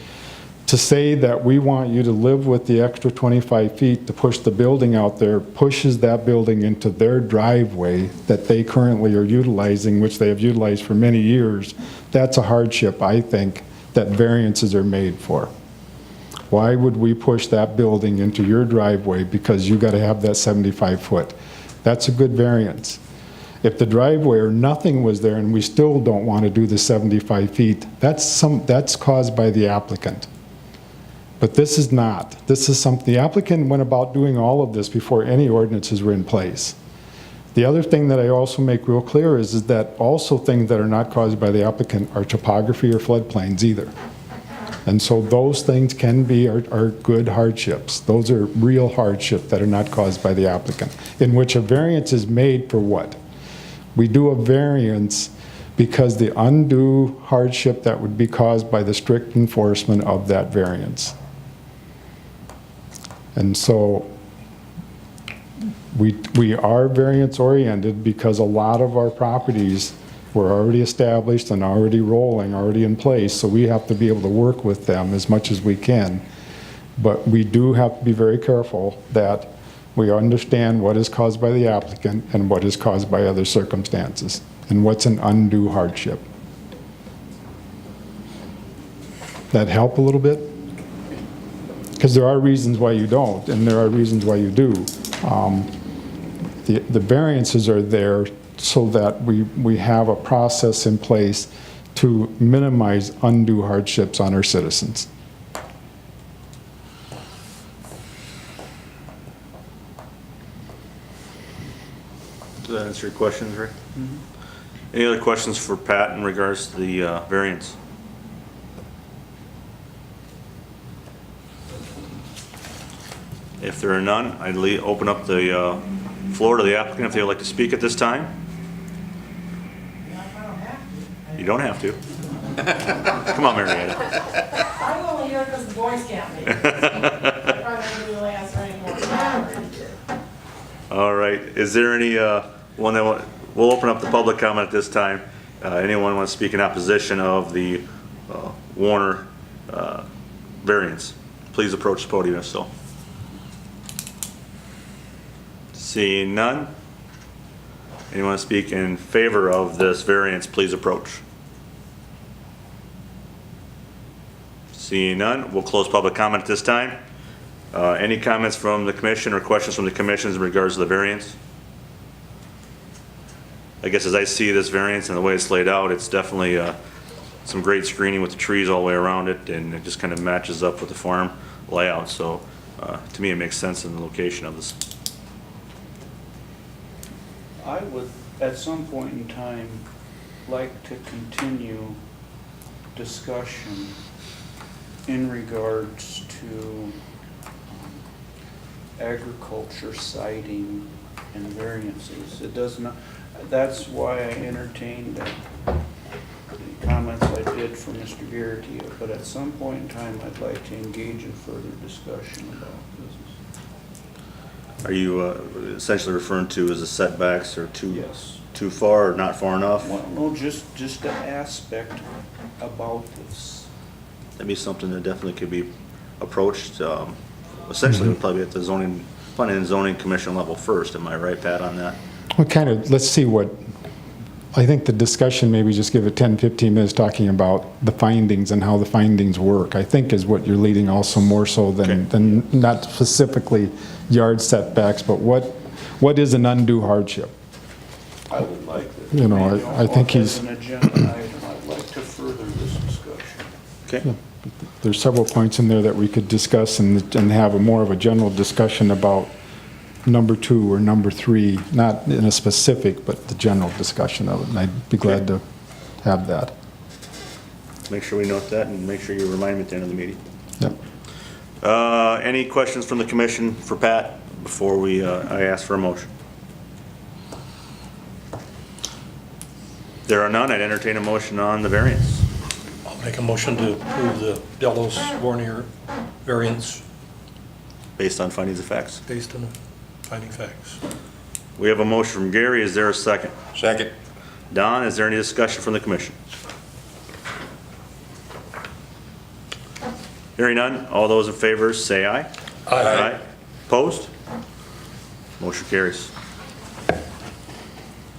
to say that we want you to live with the extra 25 feet to push the building out there pushes that building into their driveway that they currently are utilizing, which they have utilized for many years. That's a hardship, I think, that variances are made for. Why would we push that building into your driveway because you got to have that 75 foot? That's a good variance. If the driveway or nothing was there and we still don't want to do the 75 feet, that's caused by the applicant. But this is not. This is something, the applicant went about doing all of this before any ordinances were in place. The other thing that I also make real clear is that also things that are not caused by the applicant are topography or floodplains either. And so those things can be, are good hardships. Those are real hardships that are not caused by the applicant, in which a variance is made for what? We do a variance because the undue hardship that would be caused by the strict enforcement of that variance. And so we are variance oriented because a lot of our properties were already established and already rolling, already in place, so we have to be able to work with them as much as we can. But we do have to be very careful that we understand what is caused by the applicant and what is caused by other circumstances, and what's an undue hardship. That help a little bit? Because there are reasons why you don't, and there are reasons why you do. The variances are there so that we have a process in place to minimize undue hardships on our citizens. Does that answer your questions, Rick? Mm-hmm. Any other questions for Pat in regards to the variance? If there are none, I'd open up the floor to the applicant if they would like to speak at this time. You don't have to. Come on, Marietta. I'm only here because the boys can't make it. I probably won't last anymore. All right, is there any one that we'll open up the public comment at this time. Anyone want to speak in opposition of the Warner variance? Please approach the podium if so. Seeing none. Anyone want to speak in favor of this variance? Please approach. Seeing none, we'll close public comment at this time. Any comments from the commission or questions from the commission in regards to the variance? I guess as I see this variance and the way it's laid out, it's definitely some great screening with the trees all the way around it, and it just kind of matches up with the farm layout. So to me, it makes sense in the location of this. I would, at some point in time, like to continue discussion in regards to agriculture siting and variances. It does not, that's why I entertained the comments I did did for Mr. Garrity, but at some point in time, I'd like to engage in further discussion about business. Are you essentially referring to as the setbacks are Yes. too far or not far enough? Well, no, just an aspect about this. That'd be something that definitely could be approached. Essentially, we'd probably be at the planning and zoning commission level first. Am I right, Pat, on that? Well, kind of, let's see what, I think the discussion, maybe just give it 10, 15 minutes talking about the findings and how the findings work, I think is what you're leading also more so than not specifically yard setbacks, but what is an undue hardship? I would like that. You know, I think he's, As an agenda item, I'd like to further this discussion. Okay. there's several points in there that we could discuss and have a more of a general discussion about number 2 or number 3, not in a specific, but the general discussion of it, and I'd be glad to have that. Make sure we note that and make sure you remind me at the end of the meeting. Yep. Any questions from the commission for Pat before I ask for a motion? There are none. I'd entertain a motion on the variance. I'll make a motion to approve the Delos Warnier variance Based on findings of facts. based on finding facts. We have a motion from Gary. Is there a second? Second. Don, is there any discussion from the commission? Hearing none. All those in favor say aye. Aye. Opposed? Motion carries. All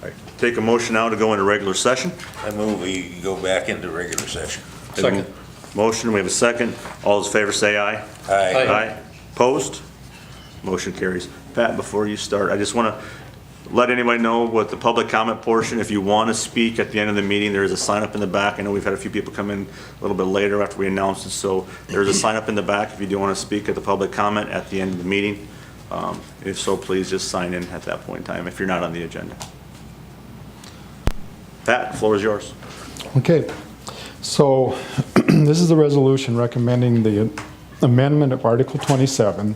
right. Take a motion now to go into regular session. I move we go back into regular session. Second. Motion, we have a second. All those in favor say aye. Aye. Aye. Opposed? Motion carries. Pat, before you start, I just want to let anybody know what the public comment portion, if you want to speak at the end of the meeting, there is a sign up in the back. I know we've had a few people come in a little bit later after we announced it, so there's a sign up in the back if you do want to speak at the public comment at the end of the meeting. If so, please just sign in at that point in time if you're not on the agenda. Pat, the floor is yours. Okay, so this is the resolution recommending the amendment of Article 27,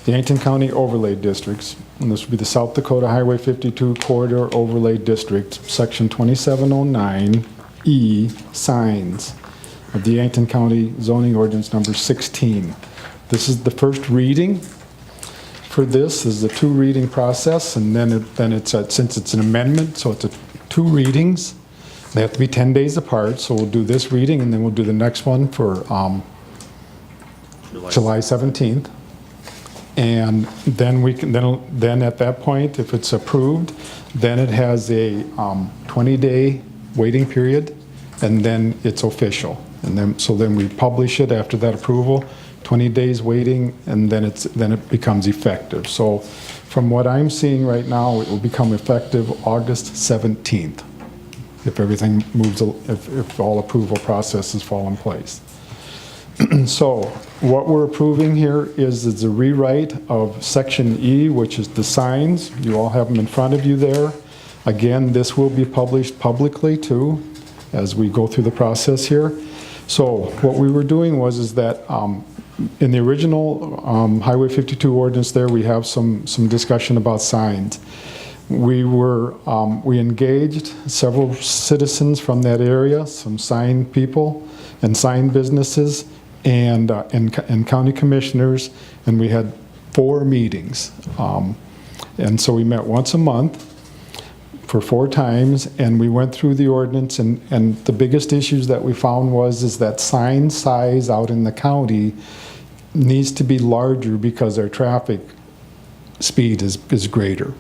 the Yankton County Overlay Districts, and this would be the South Dakota Highway 52 Corridor Overlay District, Section 2709E, signs of the Yankton County Zoning Ordinance Number 16. This is the first reading for this. This is a 2-reading process, and then since it's an amendment, so it's 2 readings. They have to be 10 days apart, so we'll do this reading, and then we'll do the next one for July 17th. And then then at that point, if it's approved, then it has a 20-day waiting period, and then it's official. And then we publish it after that approval, 20 days waiting, and then it becomes effective. So from what I'm seeing right now, it will become effective August 17th, if everything moves, if all approval processes fall in place. So what we're approving here is a rewrite of Section E, which is the signs. You all have them in front of you there. Again, this will be published publicly too, as we go through the process here. So what we were doing is that in the original Highway 52 ordinance there, we have some discussion about signs. We engaged several citizens from that area, some sign people and sign businesses, and county commissioners, and we had 4 meetings. And so we met once a month for 4 times, and we went through the ordinance, and the biggest issues that we found is that sign size out in the county needs to be larger because our traffic speed is greater.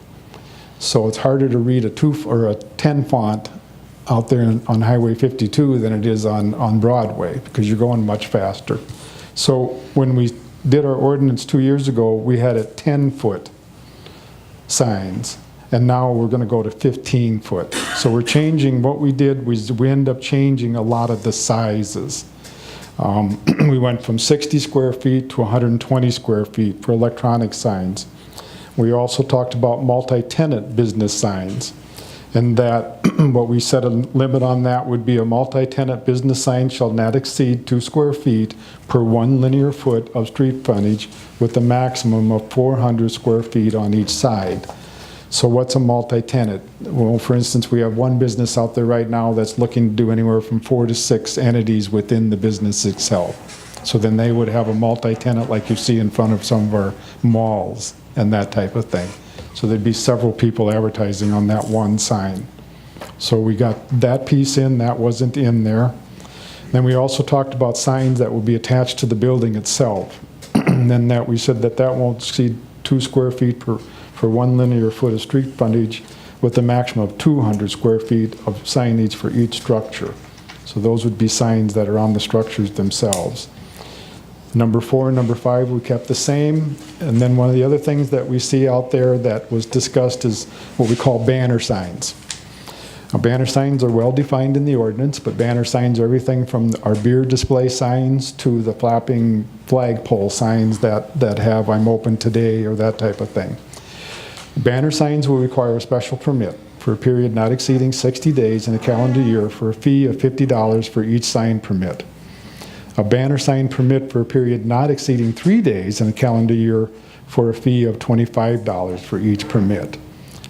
So it's harder to read a 2 or a 10 font out there on Highway 52 than it is on Broadway, because you're going much faster. So when we did our ordinance 2 years ago, we had 10-foot signs, and now we're going to go to 15-foot. So we're changing, what we did was we end up changing a lot of the sizes. We went from 60 square feet to 120 square feet for electronic signs. We also talked about multi-tenant business signs, and that what we set a limit on that would be a multi-tenant business sign shall not exceed 2 square feet per 1 linear foot of street frontage with a maximum of 400 square feet on each side. So what's a multi-tenant? Well, for instance, we have one business out there right now that's looking to do anywhere from 4 to 6 entities within the business itself. So then they would have a multi-tenant like you see in front of some of our malls and that type of thing. So there'd be several people advertising on that one sign. So we got that piece in, that wasn't in there. Then we also talked about signs that will be attached to the building itself. And then that we said that that won't exceed 2 square feet for 1 linear foot of street frontage with a maximum of 200 square feet of signage for each structure. So those would be signs that are on the structures themselves. Number 4 and number 5 we kept the same. And then one of the other things that we see out there that was discussed is what we call banner signs. Now, banner signs are well defined in the ordinance, but banner signs are everything from our beer display signs to the flapping flagpole signs that have "I'm open today" or that type of thing. Banner signs will require a special permit for a period not exceeding 60 days in a calendar year for a fee of $50 for each sign permit. A banner sign permit for a period not exceeding 3 days in a calendar year for a fee of $25 for each permit.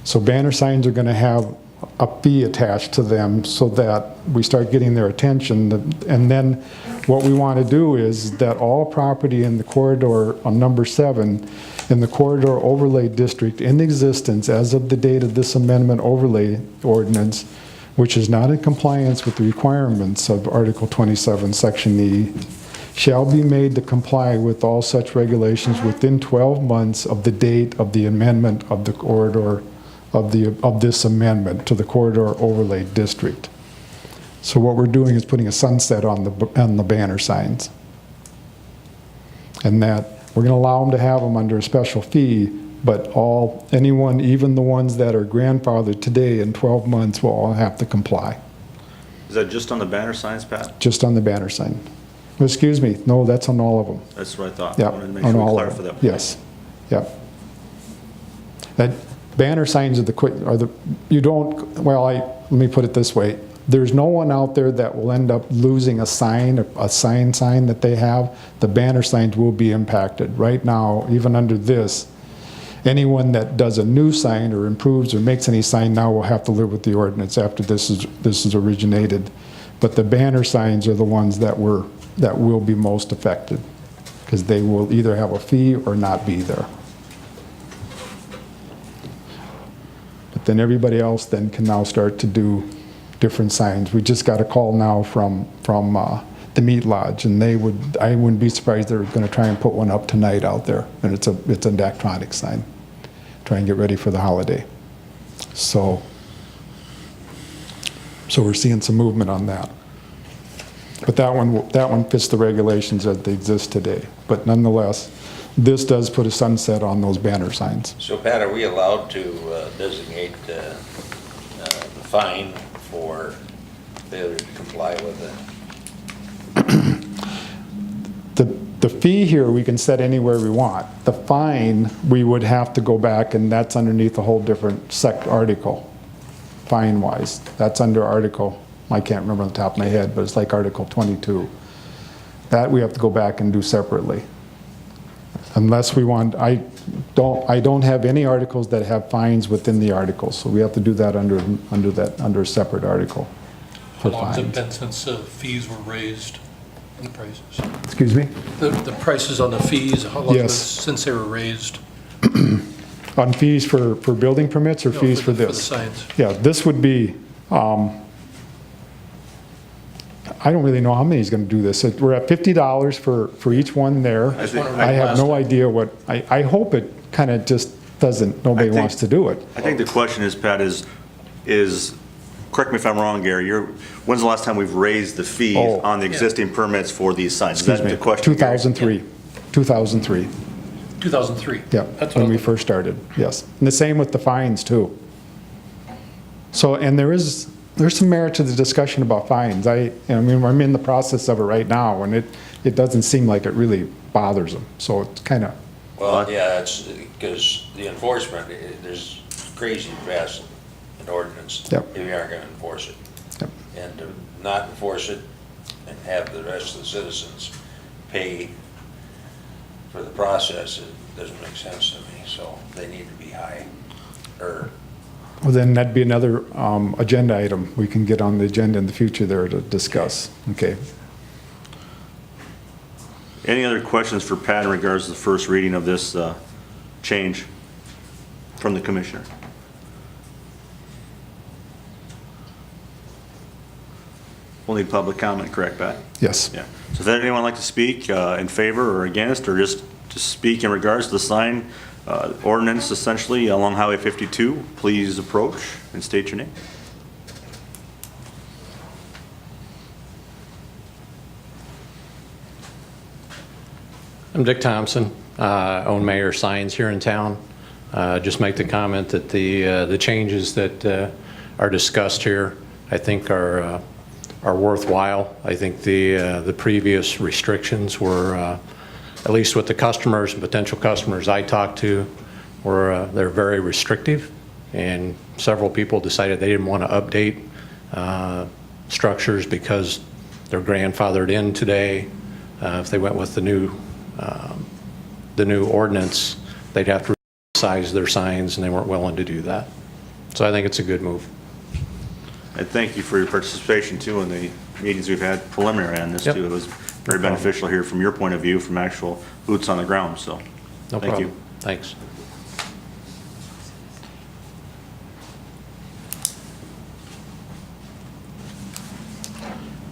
So banner signs are going to have a fee attached to them so that we start getting their attention. And then what we want to do is that all property in the corridor on number 7 in the corridor overlay district in existence as of the date of this amendment overlay ordinance, which is not in compliance with the requirements of Article 27, Section E, shall be made to comply with all such regulations within 12 months of the date of the amendment of the corridor of this amendment to the corridor overlay district. So what we're doing is putting a sunset on the banner signs, and that we're going to allow them to have them under a special fee, but anyone, even the ones that are grandfathered today in 12 months, will all have to comply. Is that just on the banner signs, Pat? Just on the banner sign. Excuse me, no, that's on all of them. That's what I thought. Yeah, I wanted to make on sure we all clarify of them. that. Yes, yep. That banner signs let me put it this way. There's no one out there that will end up losing a sign that they have. The banner signs will be impacted. Right now, even under this, anyone that does a new sign or improves or makes any sign now will have to live with the ordinance after this is originated. But the banner signs are the ones that will be most affected, because they will either have a fee or not be there. But then everybody else then can now start to do different signs. We just got a call now from the Meat Lodge, and I wouldn't be surprised they're going to try and put one up tonight out there, and it's an electronic sign. Try and get ready for the holiday. So we're seeing some movement on that. But that one fits the regulations as they exist today. But nonetheless, this does put a sunset on those banner signs. So Pat, are we allowed to designate the fine for failure to comply with it? The fee here, we can set anywhere we want. The fine, we would have to go back, and that's underneath a whole different article, fine-wise. That's under Article, I can't remember on the top of my head, but it's like Article 22. That we have to go back and do separately. Unless we want, I don't have any articles that have fines within the articles, so we have to do that under a separate article How for long has it fines. been since fees were raised in the prices? Excuse me? The prices on the fees, how long has it been Yes. since they were raised? On fees for building permits or No, fees for the this? signs. Yeah, this would be, I don't really know how many is going to do this. We're at $50 for each one there. I think- I have no idea what, I hope it kind of just doesn't, nobody I think- wants to do it. I think the question is, Pat, is, correct me if I'm wrong, Gary, when's the last time we've raised the fee Oh. on the existing permits for these signs? Is Excuse that me, the question, Gary? 2003. 2003, 2003? yeah, That's what when I we was- first started, yes. And the same with the fines, too. So, and there's some merit to the discussion about fines. I'm in the process of it right now, and it doesn't seem like it really bothers them. So it's kind of, Well, yeah, it's because the enforcement, there's crazy fast an ordinance Yep. if you aren't going to enforce it. Yep. And to not enforce it and have the rest of the citizens pay for the process, it doesn't make sense to me, so they need to be high. or, Well, then that'd be another agenda item we can get on the agenda in the future there to discuss. Okay. Any other questions for Pat in regards to the first reading of this change from the commissioner? We'll need public comment, correct, Pat? Yes. Yeah. So if anyone would like to speak in favor or against, or just to speak in regards to the sign ordinance essentially along Highway 52, please approach and state your name. I'm Dick Thompson, own Mayor Signs here in town. Just make the comment that the changes that are discussed here, I think are worthwhile. I think the previous restrictions were, at least with the customers and potential customers I talked to, they're very restrictive, and several people decided they didn't want to update structures because they're grandfathered in today. If they went with the new ordinance, they'd have to resize their signs, and they weren't willing to do that. So I think it's a good move. And thank you for your participation too in the meetings we've had preliminary on this Yep. too. It was very beneficial here from your point of view, from actual boots on the ground, so No thank problem. you. Thanks.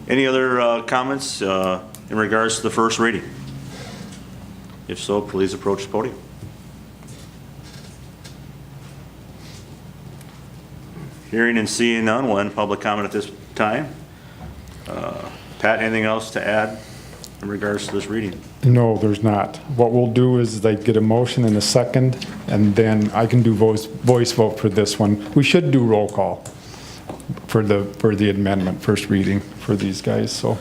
Any other comments in regards to the first reading? If so, please approach the podium. Hearing and seeing none, we'll end public comment at this time. Pat, anything else to add in regards to this reading? No, there's not. What we'll do is they get a motion in a second, and then I can do voice vote for this one. We should do roll call for the amendment, first reading for these guys, so.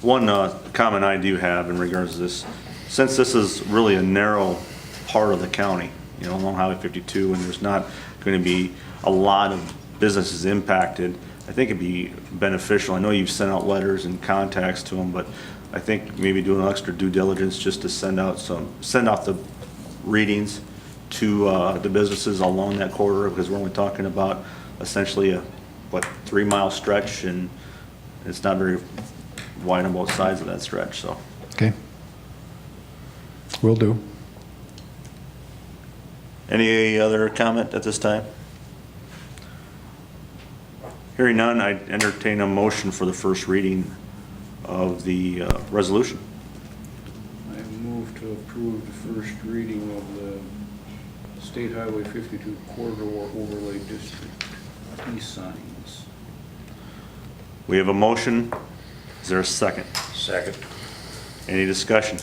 One comment I do have in regards to this, since this is really a narrow part of the county, you know, along Highway 52, and there's not going to be a lot of businesses impacted, I think it'd be beneficial. I know you've sent out letters and contacts to them, but I think maybe doing an extra due diligence just to send out the readings to the businesses along that corridor, because we're only talking about essentially a 3-mile stretch, and it's not very wide on both sides of that stretch, so. Okay. Will do. Any other comment at this time? Hearing none, I entertain a motion for the first reading of the resolution. I move to approve the first reading of the State Highway 52 Corridor Overlay District e-signs. We have a motion. Is there a second? second. Any discussion?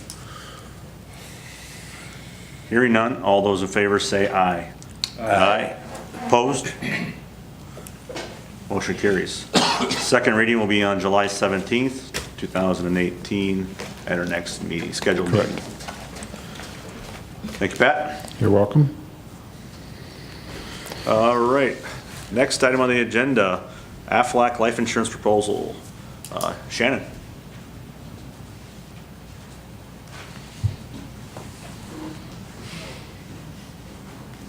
Hearing none, all those in favor say aye. Aye. Opposed? Motion carries. Second reading will be on July 17th, 2018, at our next meeting, scheduled meeting. Thank you, Pat. You're welcome. All right, next item on the agenda, Aflac life insurance proposal. Shannon.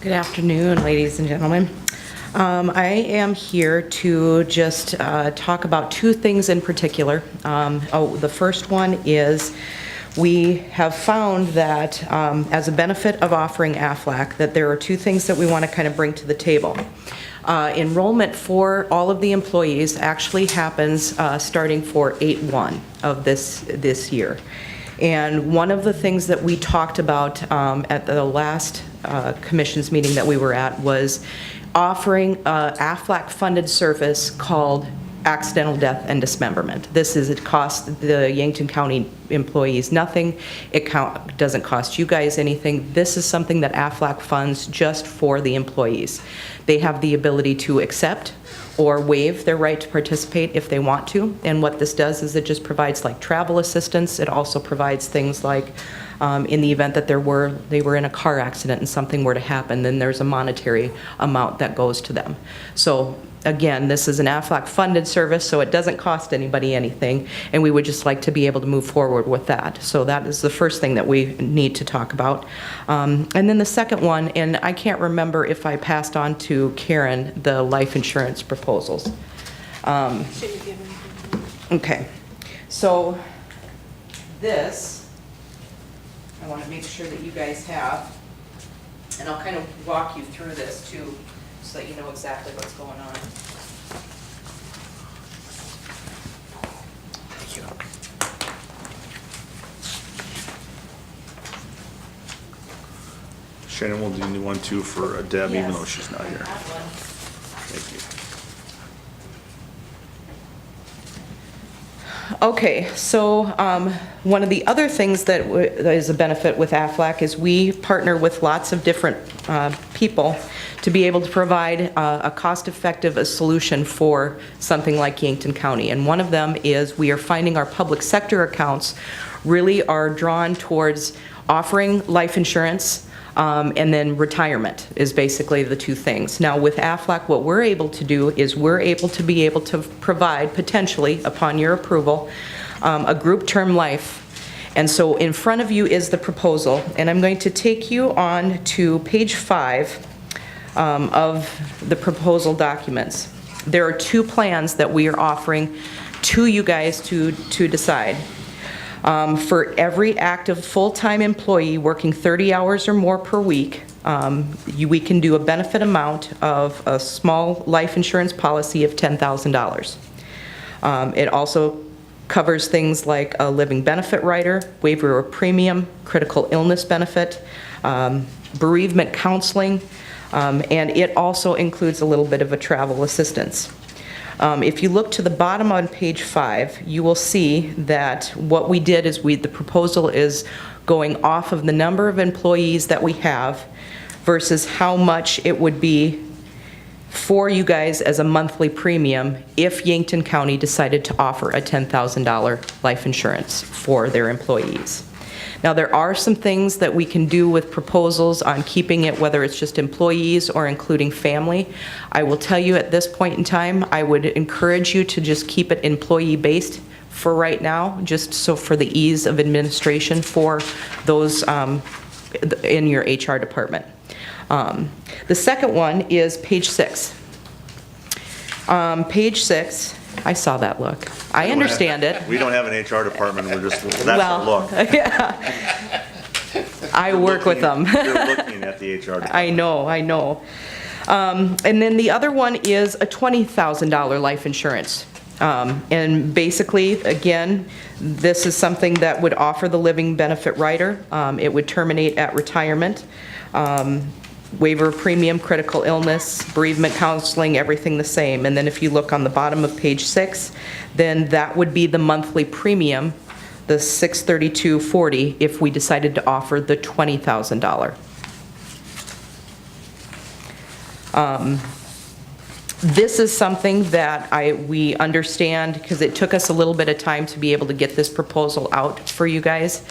Good afternoon, ladies and gentlemen. I am here to just talk about two things in particular. The first one is we have found that as a benefit of offering Aflac, that there are two things that we want to kind of bring to the table. Enrollment for all of the employees actually happens starting for 8/1 of this year. And one of the things that we talked about at the last commission's meeting that we were at was offering a Aflac-funded service called accidental death and dismemberment. It costs the Yankton County employees nothing. It doesn't cost you guys anything. This is something that Aflac funds just for the employees. They have the ability to accept or waive their right to participate if they want to. And what this does is it just provides like travel assistance. It also provides things like in the event that they were in a car accident and something were to happen, then there's a monetary amount that goes to them. So again, this is an Aflac-funded service, so it doesn't cost anybody anything, and we would just like to be able to move forward with that. So that is the first thing that we need to talk about. And then the second one, and I can't remember if I passed on to Karen the life insurance proposals. Okay, so this, I want to make sure that you guys have, and I'll kind of walk you through this too, so that you know exactly what's going on. Thank you. Shannon will do one too for Deb, even Yes. though she's not here. I have one. Thank you. Okay, so one of the other things that is a benefit with Aflac is we partner with lots of different people to be able to provide a cost-effective solution for something like Yankton County. And one of them is we are finding our public sector accounts really are drawn towards offering life insurance, and then retirement is basically the two things. Now with Aflac, what we're able to do is we're able to provide, potentially, upon your approval, a group term life. And so in front of you is the proposal, and I'm going to take you on to page 5 of the proposal documents. There are two plans that we are offering to you guys to decide. For every active full-time employee working 30 hours or more per week, we can do a benefit amount of a small life insurance policy of $10,000. It also covers things like a living benefit rider, waiver of premium, critical illness benefit, bereavement counseling, and it also includes a little bit of a travel assistance. If you look to the bottom on page 5, you will see that what we did is the proposal is going off of the number of employees that we have versus how much it would be for you guys as a monthly premium if Yankton County decided to offer a $10,000 life insurance for their employees. Now, there are some things that we can do with proposals on keeping it, whether it's just employees or including family. I will tell you at this point in time, I would encourage you to just keep it employee-based for right now, just so for the ease of administration for those in your HR department. The second one is page 6. Page 6, I saw that look. I understand it. We don't have an HR department, we're just, that's Well, our look. yeah. I work with them. You're looking at the HR department. I know. And then the other one is a $20,000 life insurance. And basically, again, this is something that would offer the living benefit rider. It would terminate at retirement. Waiver of premium, critical illness, bereavement counseling, everything the same. And then if you look on the bottom of page 6, then that would be the monthly premium, the $632.40, if we decided to offer the $20,000. This is something that we understand, because it took us a little bit of time to be able to get this proposal out for you guys.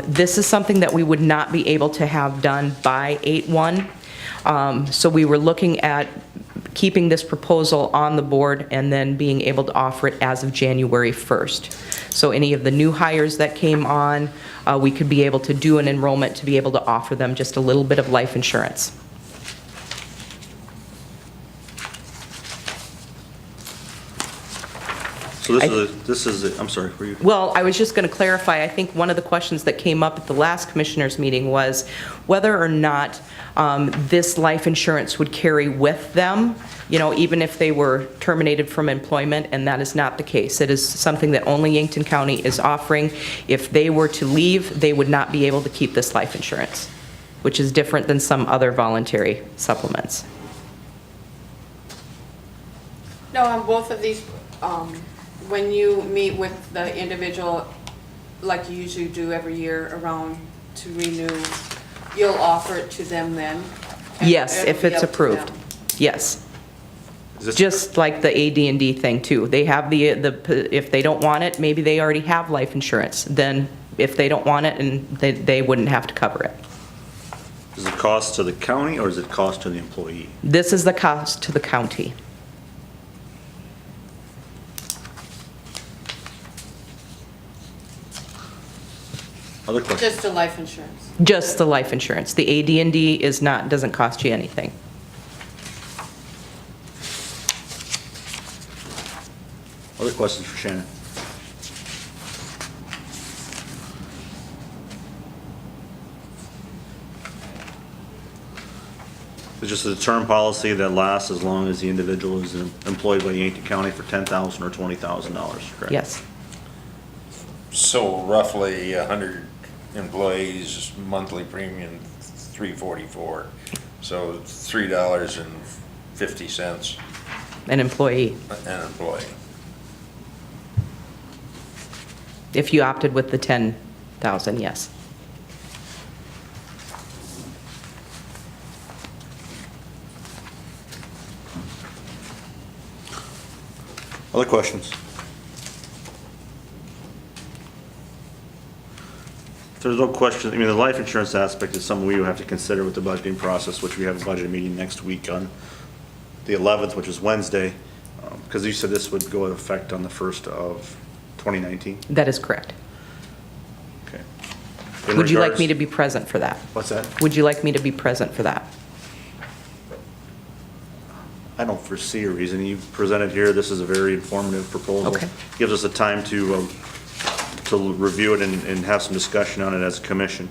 This is something that we would not be able to have done by 8/1. So we were looking at keeping this proposal on the board and then being able to offer it as of January 1st. So any of the new hires that came on, we could be able to do an enrollment to be able to offer them just a little bit of life insurance. So this is, I'm sorry, were you? Well, I was just going to clarify, I think one of the questions that came up at the last commissioners meeting was whether or not this life insurance would carry with them, even if they were terminated from employment, and that is not the case. It is something that only Yankton County is offering. If they were to leave, they would not be able to keep this life insurance, which is different than some other voluntary supplements. No, on both of these, when you meet with the individual, like you usually do every year around to renew, you'll offer it to them then? And Yes, it'll if be it's up to approved. them. Yes. Just like the AD&D thing too. They have if they don't want it, maybe they already have life insurance, then if they don't want it, and they wouldn't have to cover it. Is it cost to the county or is it cost to the employee? This is the cost to the county. Other questions? Just the life insurance. Just the life insurance. The AD&D doesn't cost you anything. Other questions for Shannon? It's just a term policy that lasts as long as the individual is employed by Yankton County for $10,000 or $20,000, correct? Yes. So roughly 100 employees, monthly premium $344. So $3.50 An employee, an employee. if you opted with the 10,000, yes. Other questions? If there's no question, I mean, the life insurance aspect is something we would have to consider with the budgeting process, which we have a budget meeting next week on the 11th, which is Wednesday, because you said this would go into effect on the 1st of 2019? That is correct. Okay. Would you like me to be present for that? What's that? Would you like me to be present for that? I don't foresee a reason. You presented here, this is a very informative proposal. Okay. Gives us the time to review it and have some discussion on it as a commission.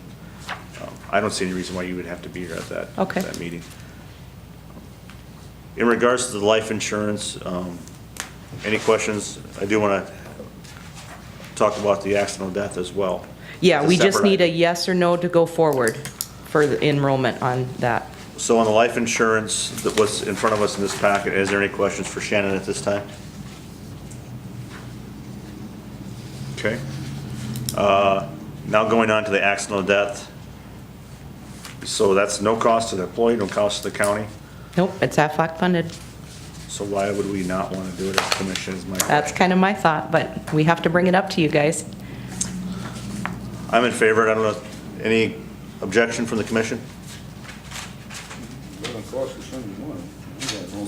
I don't see any reason why you would have to be here at that meeting. In regards to the life insurance, any questions? I do want to talk about the accidental death as well. Yeah, As a we just separate need a item. yes or no to go forward for the enrollment on that. So on the life insurance, that was in front of us in this packet, is there any questions for Shannon at this time? Okay. Now going on to the accidental death. So that's no cost to the employee, no cost to the county. Nope, it's AFLAC funded. So why would we not want to do it as a commission is my question. That's kind of my thought, but we have to bring it up to you guys. I'm in favor. I don't know, any objection from the commission? Doesn't cost us any money.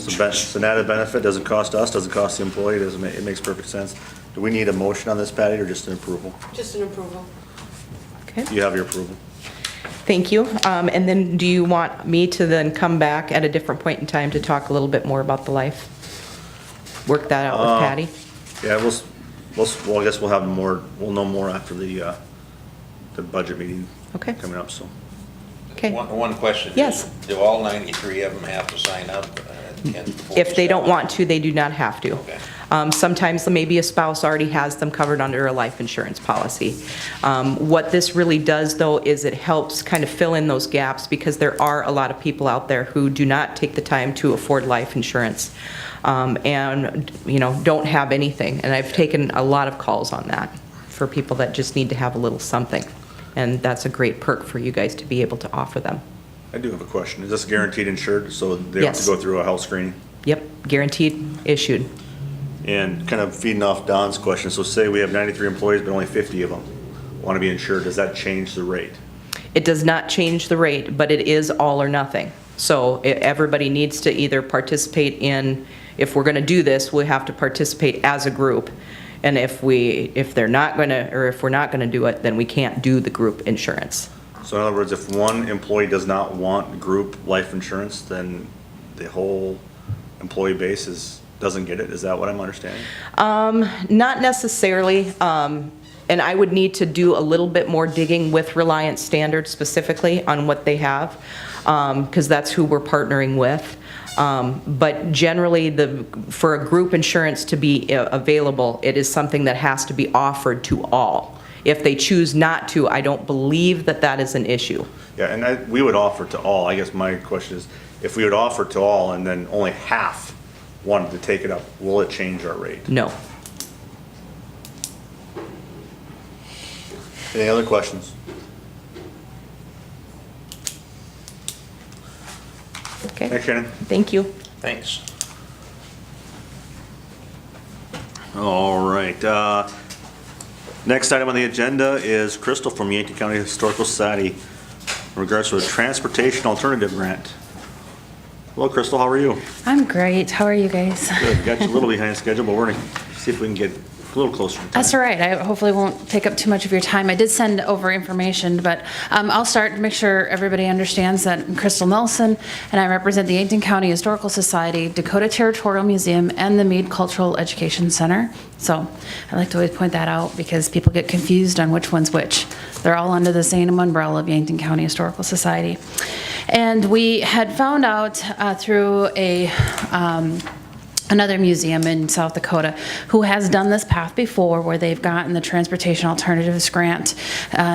It's an added benefit, doesn't cost us, doesn't cost the employee, it makes perfect sense. Do we need a motion on this, Patty, or just an approval? Just an approval. Okay, You have your approval. thank you. And then do you want me to then come back at a different point in time to talk a little bit more about the life? Work that out with Patty? Yeah, well, I guess we'll have more, we'll know more after the budget meeting Okay. coming up, so. Okay. One question. Yes. Do all 93 of them have to sign up? If they don't want to, they do not have to. Okay. Sometimes maybe a spouse already has them covered under a life insurance policy. What this really does, though, is it helps kind of fill in those gaps because there are a lot of people out there who do not take the time to afford life insurance and, you know, don't have anything. And I've taken a lot of calls on that for people that just need to have a little something. And that's a great perk for you guys to be able to offer them. I do have a question. Is this guaranteed insured, so they don't have to Yes. go through a health screening? Yep, guaranteed issued. And kind of feeding off Don's question, so say we have 93 employees, but only 50 of them want to be insured, does that change the rate? It does not change the rate, but it is all or nothing. So everybody needs to either participate in, if we're going to do this, we have to participate as a group. And if they're not going to, or if we're not going to do it, then we can't do the group insurance. So in other words, if one employee does not want group life insurance, then the whole employee base doesn't get it? Is that what I'm understanding? Not necessarily. And I would need to do a little bit more digging with Reliance Standard specifically on what they have, because that's who we're partnering with. But generally, for a group insurance to be available, it is something that has to be offered to all. If they choose not to, I don't believe that that is an issue. Yeah, and we would offer to all. I guess my question is, if we would offer to all and then only half wanted to take it up, will it change our rate? No. Any other questions? Okay. Thanks, Shannon. Thank you. Thanks. All right. Next item on the agenda is Crystal from Yankton County Historical Society in regards to a transportation alternative grant. Hello, Crystal, how are you? I'm great. How are you guys? Good, got you a little behind schedule, but we're gonna see if we can get a little closer to time. That's all right. I hopefully won't take up too much of your time. I did send over information, but I'll start to make sure everybody understands that I'm Crystal Nelson, and I represent the Yankton County Historical Society, Dakota Territorial Museum, and the Meade Cultural Education Center. So I like to always point that out because people get confused on which one's which. They're all under the same umbrella of Yankton County Historical Society. And we had found out through another museum in South Dakota who has done this path before, where they've gotten the Transportation Alternatives Grant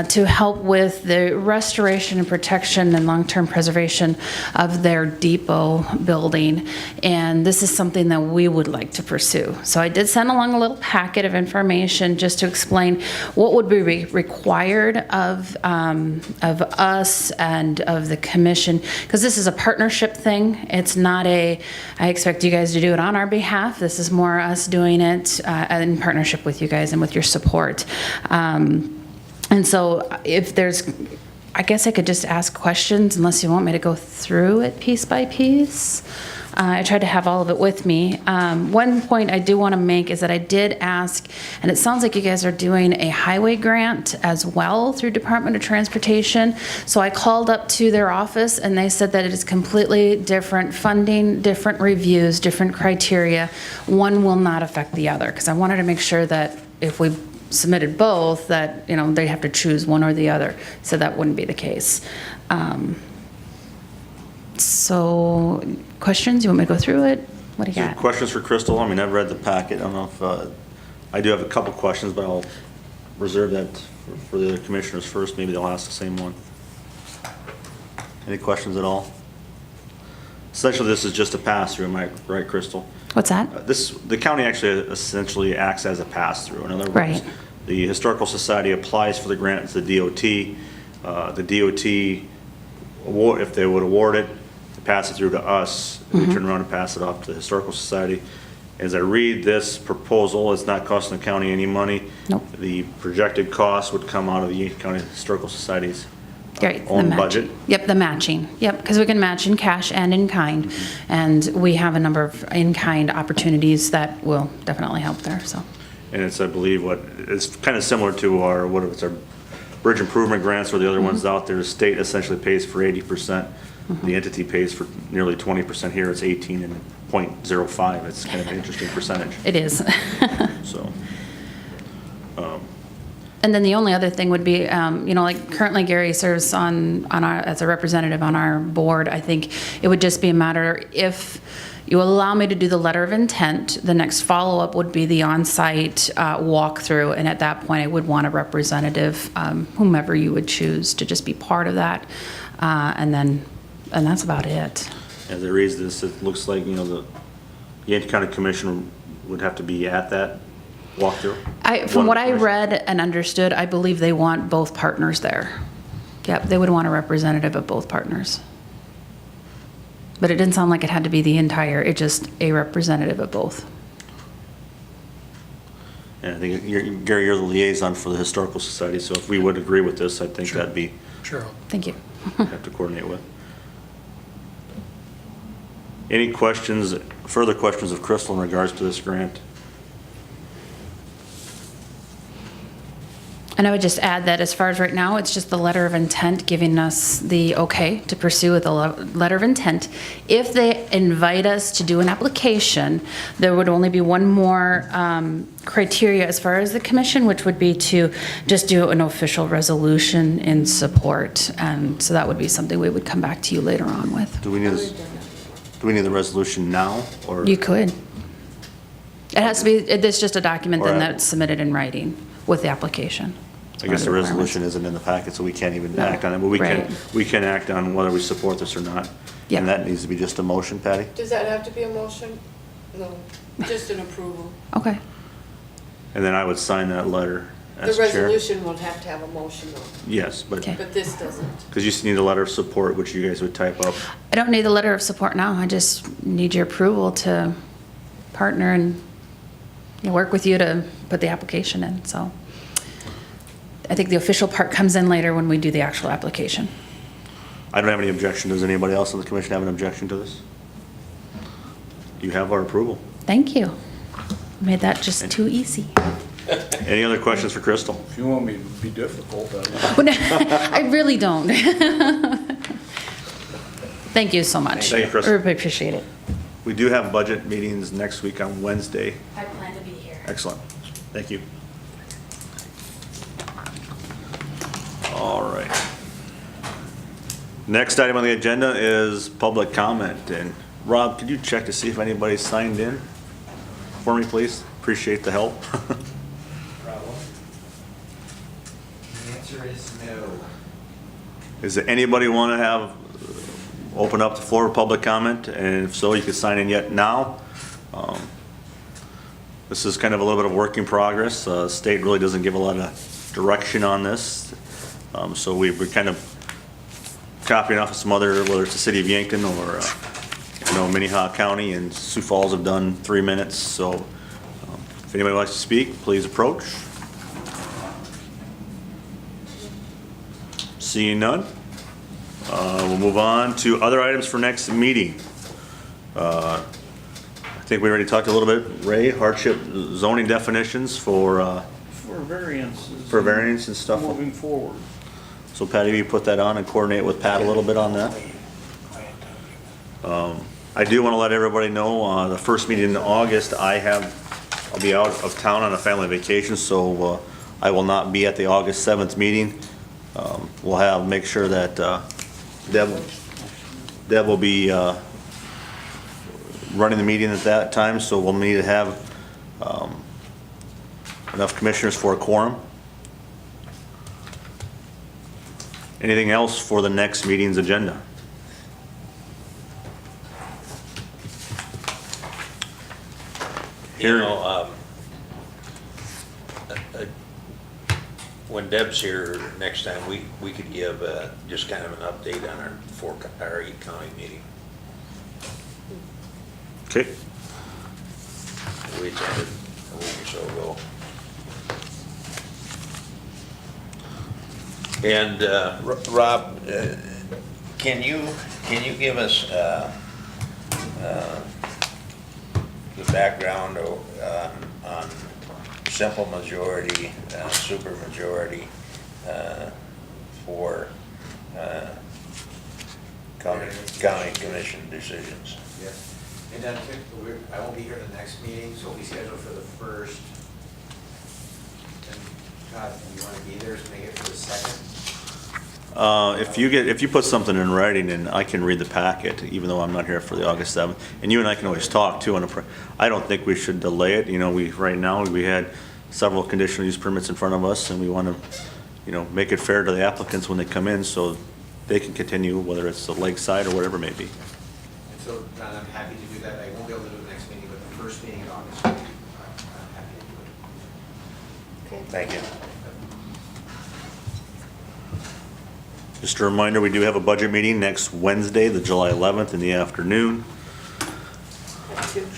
to help with the restoration and protection and long-term preservation of their depot building. And this is something that we would like to pursue. So I did send along a little packet of information just to explain what would be required of us and of the commission, because this is a partnership thing. It's not I expect you guys to do it on our behalf. This is more us doing it in partnership with you guys and with your support. And so if there's, I guess I could just ask questions unless you want me to go through it piece by piece. I tried to have all of it with me. One point I do want to make is that I did ask, and it sounds like you guys are doing a highway grant as well through Department of Transportation. So I called up to their office and they said that it is completely different funding, different reviews, different criteria. One will not affect the other, because I wanted to make sure that if we submitted both, that they have to choose one or the other. So that wouldn't be the case. So, questions? You want me to go through it? What do you got? Questions for Crystal? I mean, I've read the packet. I don't know if, I do have a couple questions, but I'll reserve that for the other commissioners first. Maybe they'll ask the same one. Any questions at all? Essentially, this is just a pass-through, am I right, Crystal? What's that? The county actually essentially acts as a pass-through. In other words, Right. The Historical Society applies for the grant to the DOT. The DOT, if they would award it, they pass it through to us, and we turn around and pass it off to the Historical Society. As I read this proposal, it's not costing the county any money. Nope. The projected cost would come out of the Yankton County Historical Society's Right, the own matching. budget. Yep, the matching. Yep, because we can match in cash and in kind. And we have a number of in-kind opportunities that will definitely help there, so. And it's, I believe, it's kind of similar to our bridge improvement grants or the other ones out there. The state essentially pays for 80%. The entity pays for nearly 20%. Here it's 18 and 0.05. It's kind of an interesting percentage. It is. So. And then the only other thing would be, like currently Gary serves as a representative on our board. I think it would just be a matter, if you allow me to do the letter of intent, the next follow-up would be the on-site walkthrough. And at that point, I would want a representative, whomever you would choose, to just be part of that. And that's about it. As I read this, it looks like, the Yankton County Commission would have to be at that walkthrough. From what I read and understood, I believe they want both partners there. Yep, they would want a representative of both partners. But it didn't sound like it had to be the entire, it just a representative of both. And I think, Gary, you're the liaison for the Historical Society, so if we would agree with this, I think that'd be. Sure. Thank you. Have to coordinate with. Any questions, further questions of Crystal in regards to this grant? And I would just add that as far as right now, it's just the letter of intent giving us the okay to pursue with the letter of intent. If they invite us to do an application, there would only be one more criteria as far as the commission, which would be to just do an official resolution in support. And so that would be something we would come back to you later on with. Do we need the resolution now, or? You could. It has to be, it's just a document then Or- that's submitted in writing with the application. I guess the resolution isn't in the packet, so we can't even No. act on it, but Right. we can act on whether we support this or not. Yeah. And that needs to be just a motion, Patty? Does that have to be a motion? No, just an approval. Okay. And then I would sign that letter The as chair. resolution would have to have a motion though, Yes, but, Okay. but this doesn't. because you just need a letter of support, which you guys would type up. I don't need the letter of support now. I just need your approval to partner and work with you to put the application in, so. I think the official part comes in later when we do the actual application. I don't have any objection. Does anybody else on the commission have an objection to this? You have our approval. Thank you. Made that just too easy. Any other questions for Crystal? If you want me to be difficult, I really don't. Thank you so much. Thank you, Crystal. I appreciate it. We do have budget meetings next week on Wednesday. I plan to be here. Excellent. Thank you. All right. Next item on the agenda is public comment. And Rob, could you check to see if anybody signed in for me, please? Appreciate the help. Problem? The answer is no. Is there anybody want to have, open up the floor for public comment? And if so, you can sign in yet now. This is kind of a little bit of work in progress. State really doesn't give a lot of direction on this. So we're kind of copying off of some other, whether it's the city of Yankton or, Minnehaha County, and Sioux Falls have done 3 minutes. So if anybody wants to speak, please approach. Seeing none. We'll move on to other items for next meeting. I think we already talked a little bit, Ray, hardship zoning definitions for variances. For variance and stuff. Moving forward. So Patty, you put that on and coordinate with Pat a little bit on that. I do want to let everybody know, the first meeting in August, I'll be out of town on a family vacation, so I will not be at the August 7th meeting. We'll make sure that Deb will be running the meeting at that time, so we'll need to have enough commissioners for a quorum. Anything else for the next meeting's agenda? You know, when Deb's here next time, we could give just kind of an update on our 8-county meeting. Okay. We attended a week or so ago. And Rob, can you give us the background on simple majority, super majority for county commission decisions? Yes. And then I won't be here the next meeting, so we scheduled for the 1st. And Todd, you want to be there to make it for the 2nd? If you put something in writing, and I can read the packet, even though I'm not here for the August 7th, and you and I can always talk too. I don't think we should delay it. Right now we had several conditional use permits in front of us, and we want to, make it fair to the applicants when they come in, so they can continue, whether it's the lakeside or whatever it may be. And so, John, I'm happy to do that. I won't be able to do it next meeting, but the first meeting in August, I'm happy to do it. Thank you. Just a reminder, we do have a budget meeting next Wednesday, the July 11th in the afternoon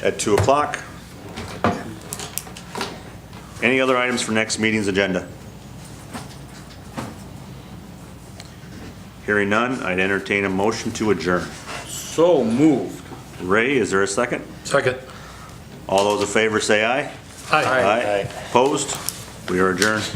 at 2 o'clock. Any other items for next meeting's agenda? Hearing none, I'd entertain a motion to adjourn. So moved. Ray, is there a second? Second. All those in favor say aye. Aye. Opposed? We are adjourned.